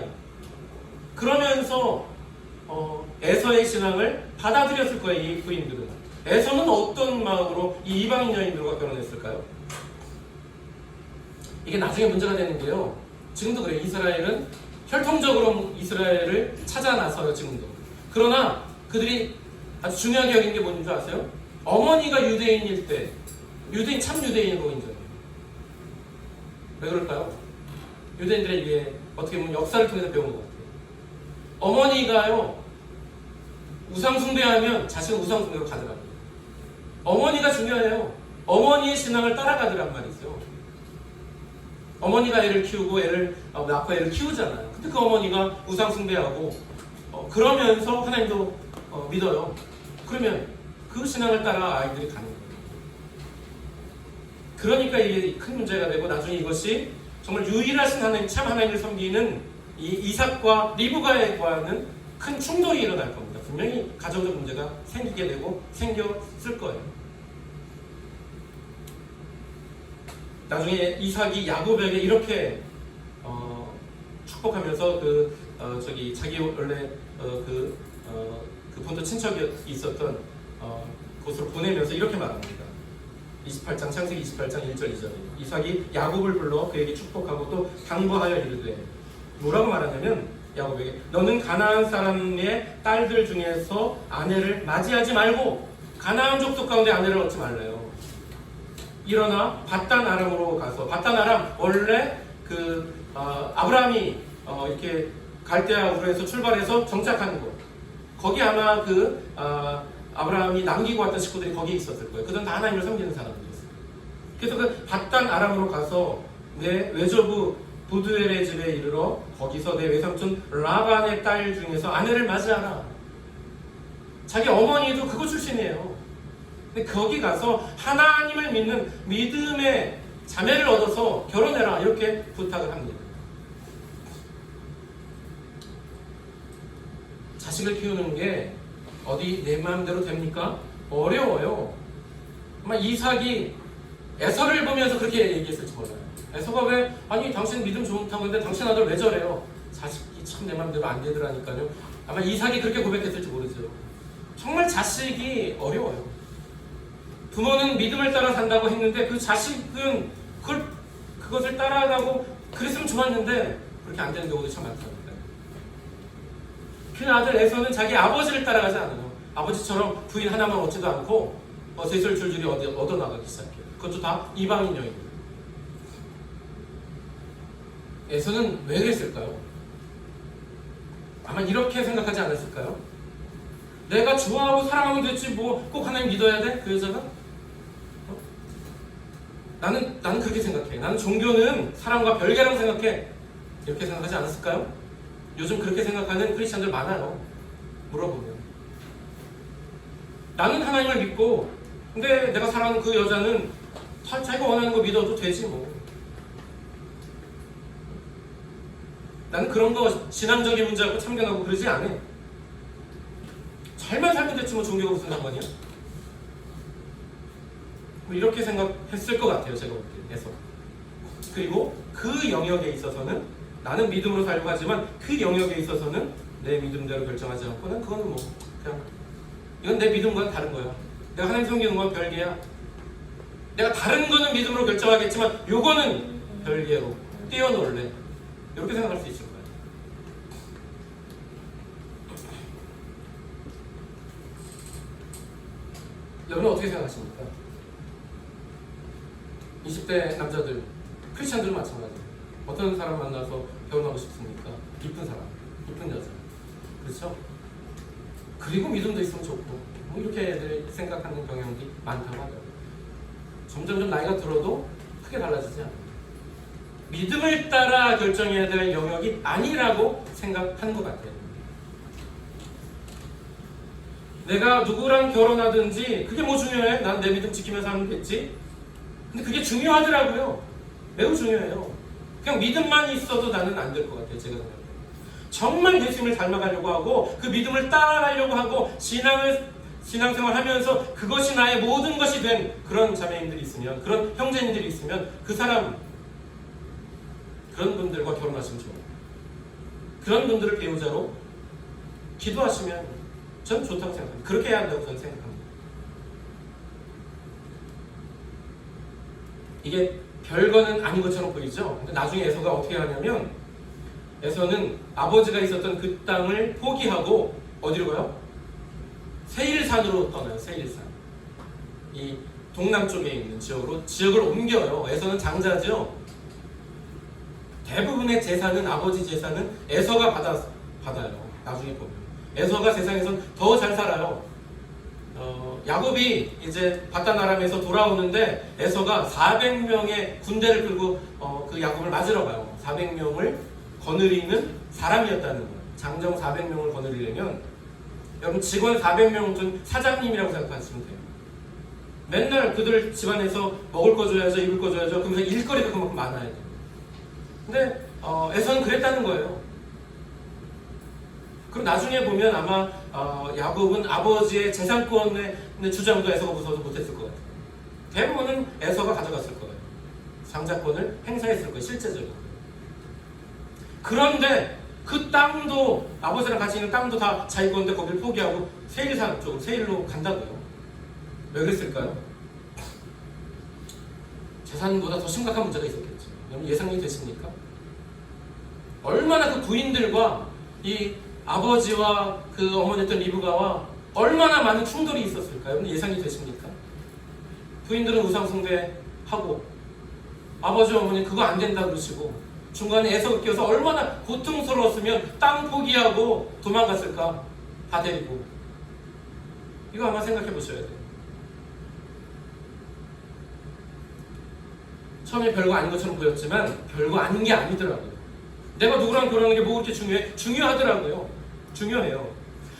그러면서 에서의 신앙을 받아들였을 거예요. 이 부인들은. 에서는 어떤 마음으로 이 이방인 여인들과 결혼했을까요? 이게 나중에 문제가 되는 게요, 지금도 그래요. 이스라엘은 혈통적으로 이스라엘을 찾아 나서요, 지금도. 그러나 그들이 아주 중요하게 여긴 게 뭔지 아세요? 어머니가 유대인일 때, 참 유대인으로 인정해요. 왜 그럴까요? 유대인들에게 어떻게 보면 역사를 통해서 배운 것 같아요. 어머니가요, 우상숭배하면 자식은 우상숭배로 가더라고요. 어머니가 중요해요. 어머니의 신앙을 따라가더란 말이죠. 어머니가 애를 키우고 애를 낳고 애를 키우잖아요. 근데 그 어머니가 우상숭배하고 그러면서 하나님도 믿어요. 그러면 그 신앙을 따라 아이들이 가는 거예요. 그러니까 이게 큰 문제가 되고, 나중에 이것이 정말 유일하신 하나님, 참 하나님을 섬기는 이 이삭과 리브가와는 큰 충돌이 일어날 겁니다. 분명히 가정적 문제가 생기게 되고 생겼을 거예요. 나중에 이삭이 야곱에게 이렇게 축복하면서 자기 원래 그 본토 친척이 있었던 곳으로 보내면서 이렇게 말합니다. 28장, 창세기 28장 1절 2절에 이삭이 야곱을 불러 그에게 축복하고 또 당부하여 이르되, 뭐라고 말하냐면 야곱에게 너는 가나안 사람의 딸들 중에서 아내를 맞이하지 말고 가나안 족속 가운데 아내를 얻지 말래요. 일어나 밧단 아람으로 가서, 밧단 아람 원래 아브라함이 이렇게 갈대아 우르에서 출발해서 정착하는 곳, 거기 아마 아브라함이 남기고 왔던 식구들이 거기에 있었을 거예요. 그들은 다 하나님을 섬기는 사람들이었어요. 그래서 그 밧단 아람으로 가서 내 외조부 부두엘의 집에 이르러 거기서 내 외삼촌 라반의 딸 중에서 아내를 맞이하라. 자기 어머니도 그거 출신이에요. 근데 거기 가서 하나님을 믿는 믿음의 자매를 얻어서 결혼해라, 이렇게 부탁을 합니다. 자식을 키우는 게 어디 내 마음대로 됩니까? 어려워요. 아마 이삭이 에서를 보면서 그렇게 얘기했을지 몰라요. 에서가 왜 아니 당신 믿음 좋다고 했는데 당신 아들 왜 저래요? 자식이 참 내 마음대로 안 되더라니까요. 아마 이삭이 그렇게 고백했을지 모르죠. 정말 자식이 어려워요. 부모는 믿음을 따라 산다고 했는데 그 자식은 그것을 따라가고 그랬으면 좋았는데 그렇게 안 되는 경우도 참 많답니다. 그 아들 에서는 자기 아버지를 따라가지 않아요. 아버지처럼 부인 하나만 얻지도 않고 셋을 줄줄이 얻어나가기 시작해요. 그것도 다 이방인 여인. 에서는 왜 그랬을까요? 아마 이렇게 생각하지 않았을까요? 내가 좋아하고 사랑하면 됐지 뭐 꼭 하나님 믿어야 돼? 그 여자가? 나는 그렇게 생각해. 나는 종교는 사랑과 별개라고 생각해. 이렇게 생각하지 않았을까요? 요즘 그렇게 생각하는 크리스천들 많아요. 물어보면. 나는 하나님을 믿고 근데 내가 사랑하는 그 여자는 자기가 원하는 거 믿어도 되지 뭐. 나는 그런 거 신앙적인 문제하고 참견하고 그러지 않아. 잘만 살면 됐지 뭐 종교가 무슨 상관이야? 뭐 이렇게 생각했을 것 같아요. 제가 볼 때에서. 그리고 그 영역에 있어서는 나는 믿음으로 살려고 하지만 그 영역에 있어서는 내 믿음대로 결정하지 않고 난 그거는 뭐 그냥 이건 내 믿음과는 다른 거야. 내가 하나님 섬기는 건 별개야. 내가 다른 거는 믿음으로 결정하겠지만 요거는 별개로 띄워놓을래. 이렇게 생각할 수 있을 거예요. 여러분 어떻게 생각하십니까? 20대 남자들, 크리스천들은 마찬가지예요. 어떤 사람 만나서 결혼하고 싶습니까? 이쁜 사람, 이쁜 여자. 그렇죠? 그리고 믿음도 있으면 좋고 뭐 이렇게 생각하는 경향이 많다고 하더라고요. 점점 나이가 들어도 크게 달라지지 않아요. 믿음을 따라 결정해야 될 영역이 아니라고 생각하는 것 같아요. 내가 누구랑 결혼하든지 그게 뭐 중요해? 난 내 믿음 지키면서 하면 됐지? 근데 그게 중요하더라고요. 매우 중요해요. 그냥 믿음만 있어도 나는 안 될 것 같아요. 제가 생각해요. 정말 예수님을 닮아가려고 하고 그 믿음을 따라가려고 하고 신앙생활 하면서 그것이 나의 모든 것이 된 그런 자매님들이 있으면 그런 형제님들이 있으면 그 사람 그런 분들과 결혼하시면 좋아요. 그런 분들을 배우자로 기도하시면 저는 좋다고 생각합니다. 그렇게 해야 한다고 저는 생각합니다. 이게 별거는 아닌 것처럼 보이죠? 근데 나중에 에서가 어떻게 하냐면 에서는 아버지가 있었던 그 땅을 포기하고 어디로 가요? 세일산으로 떠나요. 세일산. 이 동남쪽에 있는 지역을 옮겨요. 에서는 장자죠. 대부분의 재산은 아버지 재산은 에서가 받아요. 나중에 보면 에서가 세상에서 더 잘 살아요. 야곱이 이제 바단 아람에서 돌아오는데 에서가 400명의 군대를 끌고 그 야곱을 맞으러 가요. 400명을 거느리는 사람이었다는 거예요. 장정 400명을 거느리려면 여러분 직원 400명 중 사장님이라고 생각하시면 돼요. 맨날 그들 집안에서 먹을 거 줘야죠, 입을 거 줘야죠. 그러면서 일거리가 그만큼 많아야 돼요. 근데 에서는 그랬다는 거예요. 그럼 나중에 보면 아마 야곱은 아버지의 재산권의 주장도 에서가 무서워서 못했을 것 같아요. 대부분은 에서가 가져갔을 거예요. 장자권을 행사했을 거예요. 실제적으로. 그런데 그 땅도 아버지랑 같이 있는 땅도 다 자기 건데 거기를 포기하고 세일산 쪽으로 세일로 간다고요. 왜 그랬을까요? 재산보다 더 심각한 문제가 있었겠죠. 여러분 예상이 되십니까? 얼마나 그 부인들과 이 아버지와 그 어머니였던 리브가와 얼마나 많은 충돌이 있었을까요? 여러분 예상이 되십니까? 부인들은 우상숭배하고 아버지 어머니 그거 안 된다 그러시고 중간에 에서가 끼어서 얼마나 고통스러웠으면 땅 포기하고 도망갔을까? 다 데리고. 이거 아마 생각해 보셔야 돼요. 처음에 별거 아닌 것처럼 보였지만 별거 아닌 게 아니더라고요. 내가 누구랑 결혼하는 게 뭐 그렇게 중요해? 중요하더라고요. 중요해요.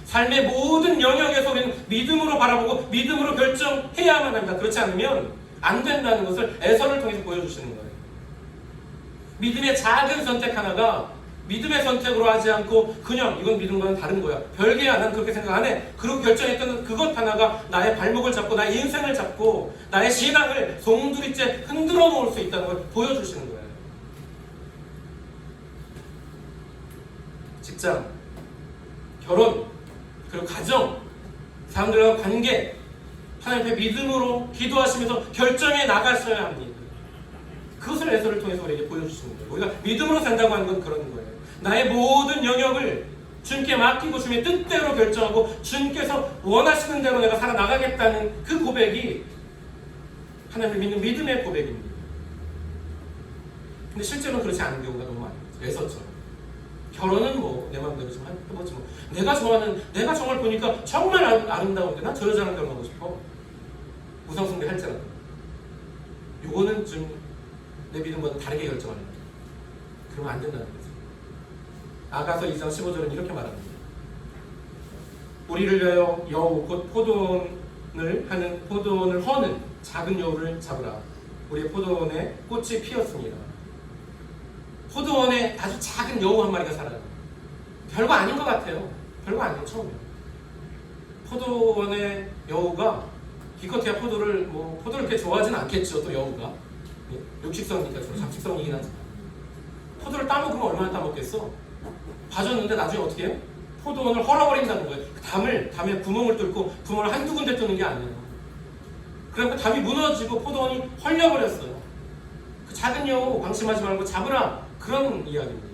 삶의 모든 영역에서 우리는 믿음으로 바라보고 믿음으로 결정해야만 합니다. 그렇지 않으면 안 된다는 것을 에서를 통해서 보여주시는 거예요. 믿음의 작은 선택 하나가 믿음의 선택으로 하지 않고 그냥 이건 믿음과는 다른 거야. 별개야. 난 그렇게 생각 안 해. 그러고 결정했던 그것 하나가 나의 발목을 잡고 나의 인생을 잡고 나의 신앙을 송두리째 흔들어 놓을 수 있다는 걸 보여주시는 거예요. 직장, 결혼, 그리고 가정, 사람들과 관계, 하나님 앞에 믿음으로 기도하시면서 결정해 나가셔야 합니다. 그것을 에서를 통해서 우리에게 보여주시는 거예요. 우리가 믿음으로 산다고 하는 건 그런 거예요. 나의 모든 영역을 주님께 맡기고 주님의 뜻대로 결정하고 주님께서 원하시는 대로 내가 살아나가겠다는 그 고백이 하나님을 믿는 믿음의 고백입니다. 근데 실제로는 그렇지 않은 경우가 너무 많아요. 에서처럼. 결혼은 뭐 내 마음대로 좀 해보지 뭐. 내가 정말 보니까 정말 아름다운데 난 저 여자랑 결혼하고 싶어. 우상숭배 할지라도. 요거는 좀 내 믿음과는 다르게 결정하는 거예요. 그러면 안 된다는 거죠. 아가서 2장 15절은 이렇게 말합니다. 우리를 위하여 여우 곧 포도원을 허는 작은 여우를 잡으라. 우리의 포도원에 꽃이 피었습니다. 포도원에 아주 작은 여우 한 마리가 살아요. 별거 아닌 것 같아요. 별거 아니에요. 처음에 포도원의 여우가 기껏해야 포도를 그렇게 좋아하진 않겠죠. 또 여우가 육식성이니까 주로 잡식성이긴 하지만 포도를 따먹으면 얼마나 따먹겠어? 봐줬는데 나중에 어떻게 해요? 포도원을 헐어버린다는 거예요. 담에 구멍을 뚫고 구멍을 한두 군데 뚫는 게 아니에요. 그러니까 담이 무너지고 포도원이 헐려버렸어요. 그 작은 여우 방심하지 말고 잡으라. 그런 이야기입니다.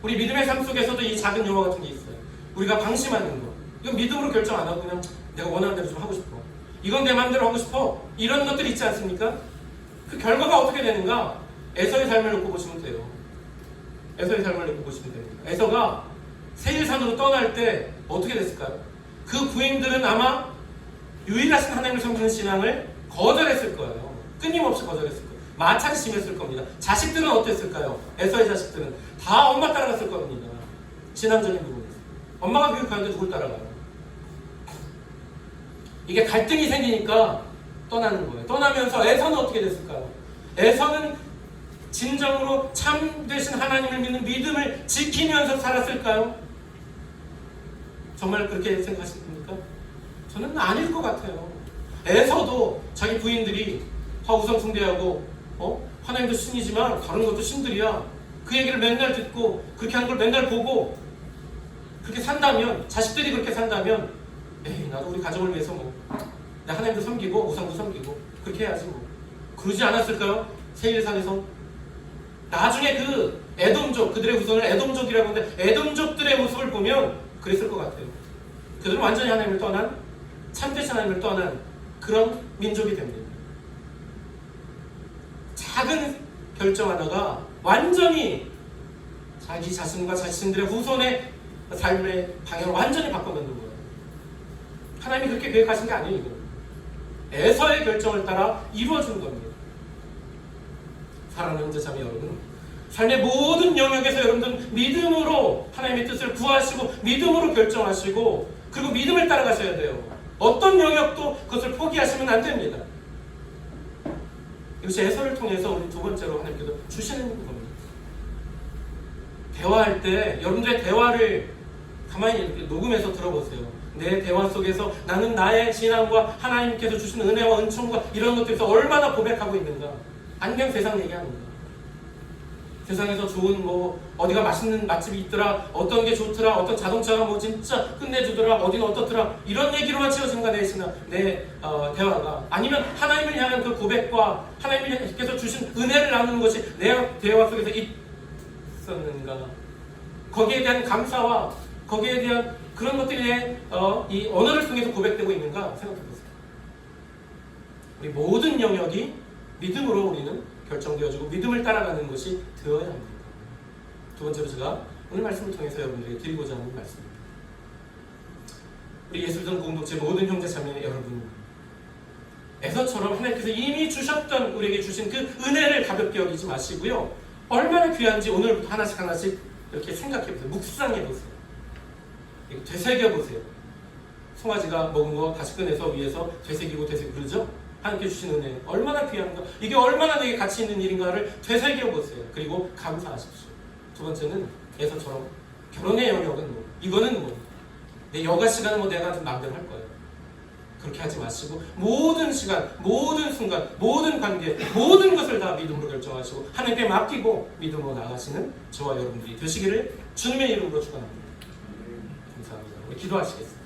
우리 믿음의 삶 속에서도 이 작은 여우 같은 게 있어요. 우리가 방심하는 거. 이건 믿음으로 결정 안 하고 그냥 내가 원하는 대로 좀 하고 싶어. 이건 내 마음대로 하고 싶어. 이런 것들 있지 않습니까? 그 결과가 어떻게 되는가? 에서의 삶을 놓고 보시면 돼요. 에서의 삶을 놓고 보시면 됩니다. 에서가 세일산으로 떠날 때 어떻게 됐을까요? 그 부인들은 아마 유일하신 하나님을 섬기는 신앙을 거절했을 거예요. 끊임없이 거절했을 거예요. 마찰이 심했을 겁니다. 자식들은 어땠을까요? 에서의 자식들은 다 엄마 따라갔을 겁니다. 신앙적인 부분에서. 엄마가 교육하는데 누굴 따라가요? 이게 갈등이 생기니까 떠나는 거예요. 떠나면서 에서는 어떻게 됐을까요? 에서는 진정으로 참되신 하나님을 믿는 믿음을 지키면서 살았을까요? 정말 그렇게 생각하십니까? 저는 아닐 것 같아요. 에서도 자기 부인들이 우상 숭배하고 하나님도 신이지만 다른 것도 신들이야. 그 얘기를 맨날 듣고 그렇게 하는 걸 맨날 보고 그렇게 산다면, 자식들이 그렇게 산다면 에이 나도 우리 가정을 위해서 내 하나님도 섬기고 우상도 섬기고 그렇게 해야지 그러지 않았을까요? 세일산에서 나중에 그 에돔족, 그들의 후손을 에돔족이라고 하는데 에돔족들의 모습을 보면 그랬을 것 같아요. 그들은 완전히 하나님을 떠난, 참되신 하나님을 떠난 그런 민족이 됩니다. 작은 결정 하나가 완전히 자기 자신과 자신들의 후손의 삶의 방향을 완전히 바꿔놓는 거예요. 하나님이 그렇게 계획하신 게 아니에요. 이거. 에서의 결정을 따라 이루어진 겁니다. 사랑하는 형제자매 여러분, 삶의 모든 영역에서 여러분들은 믿음으로 하나님의 뜻을 구하시고 믿음으로 결정하시고 그리고 믿음을 따라가셔야 돼요. 어떤 영역도 그것을 포기하시면 안 됩니다. 이것이 에서를 통해서 우리 두 번째로 하나님께서 주시는 겁니다. 대화할 때 여러분들의 대화를 가만히 이렇게 녹음해서 들어보세요. 내 대화 속에서 나는 나의 신앙과 하나님께서 주신 은혜와 은총과 이런 것들에서 얼마나 고백하고 있는가. 안경 세상 얘기하는가. 세상에서 좋은 어디가 맛있는 맛집이 있더라, 어떤 게 좋더라, 어떤 자동차가 진짜 끝내주더라, 어디는 어떻더라, 이런 얘기로만 채워진가 내 신앙, 내 대화가. 아니면 하나님을 향한 그 고백과 하나님께서 주신 은혜를 나누는 것이 내 대화 속에서 있었는가. 거기에 대한 감사와 거기에 대한 그런 것들이 이 언어를 통해서 고백되고 있는가 생각해보세요. 우리 모든 영역이 믿음으로 우리는 결정되어지고 믿음을 따라가는 것이 되어야 합니다. 두 번째로 제가 오늘 말씀을 통해서 여러분들에게 드리고자 하는 말씀입니다. 우리 예수전 공동체 모든 형제 자매 여러분, 에서처럼 하나님께서 이미 주셨던 우리에게 주신 그 은혜를 가볍게 여기지 마시고요. 얼마나 귀한지 오늘부터 하나씩 이렇게 생각해보세요. 묵상해보세요. 되새겨보세요. 송아지가 먹은 거 다시 꺼내서 위에서 되새기고 그러죠? 하나님께 주신 은혜 얼마나 귀한가, 이게 얼마나 내게 가치 있는 일인가를 되새겨보세요. 그리고 감사하십시오. 두 번째는 에서처럼 결혼의 영역은 뭐 이거는 뭐 내 여가 시간은 뭐 내가 좀 마음대로 할 거예요. 그렇게 하지 마시고 모든 시간, 모든 순간, 모든 관계, 모든 것을 다 믿음으로 결정하시고 하나님께 맡기고 믿음으로 나가시는 저와 여러분들이 되시기를 주님의 이름으로 축원합니다. 감사합니다. 우리 기도하시겠습니다.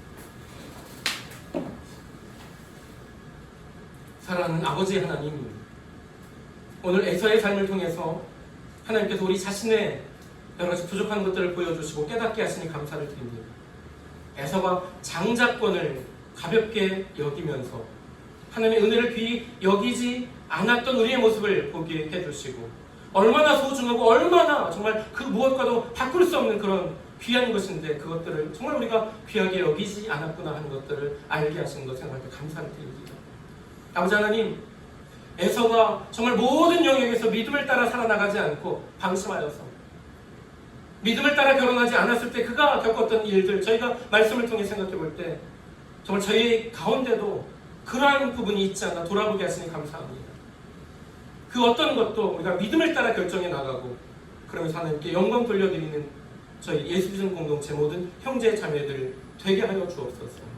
사랑하는 아버지 하나님, 오늘 에서의 삶을 통해서 하나님께서 우리 자신의 여러 가지 부족한 것들을 보여주시고 깨닫게 하시니 감사를 드립니다. 에서가 장자권을 가볍게 여기면서 하나님의 은혜를 귀히 여기지 않았던 우리의 모습을 보게 해주시고 얼마나 소중하고 얼마나 정말 그 무엇과도 바꿀 수 없는 그런 귀한 것인데 그것들을 정말 우리가 귀하게 여기지 않았구나 하는 것들을 알게 하시는 것을 생각할 때 감사를 드립니다. 아버지 하나님, 에서가 정말 모든 영역에서 믿음을 따라 살아나가지 않고 방심하여서 믿음을 따라 결혼하지 않았을 때 그가 겪었던 일들 저희가 말씀을 통해 생각해 볼 때 정말 저희 가운데도 그러한 부분이 있지 않나 돌아보게 하시니 감사합니다. 그 어떤 것도 우리가 믿음을 따라 결정해 나가고 그러면서 하나님께 영광 돌려드리는 저희 예수믿음 공동체 모든 형제 자매들 되게 하여 주옵소서.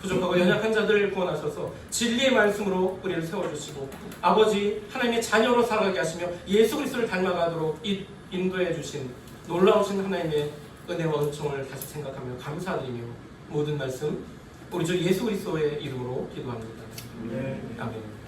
부족하고 연약한 자들을 구원하셔서 진리의 말씀으로 우리를 세워주시고 아버지 하나님의 자녀로 살아가게 하시며 예수 그리스도를 닮아가도록 인도해 주신 놀라우신 하나님의 은혜와 은총을 다시 생각하며 감사드리며 모든 말씀 우리 주 예수 그리스도의 이름으로 기도합니다. 아멘.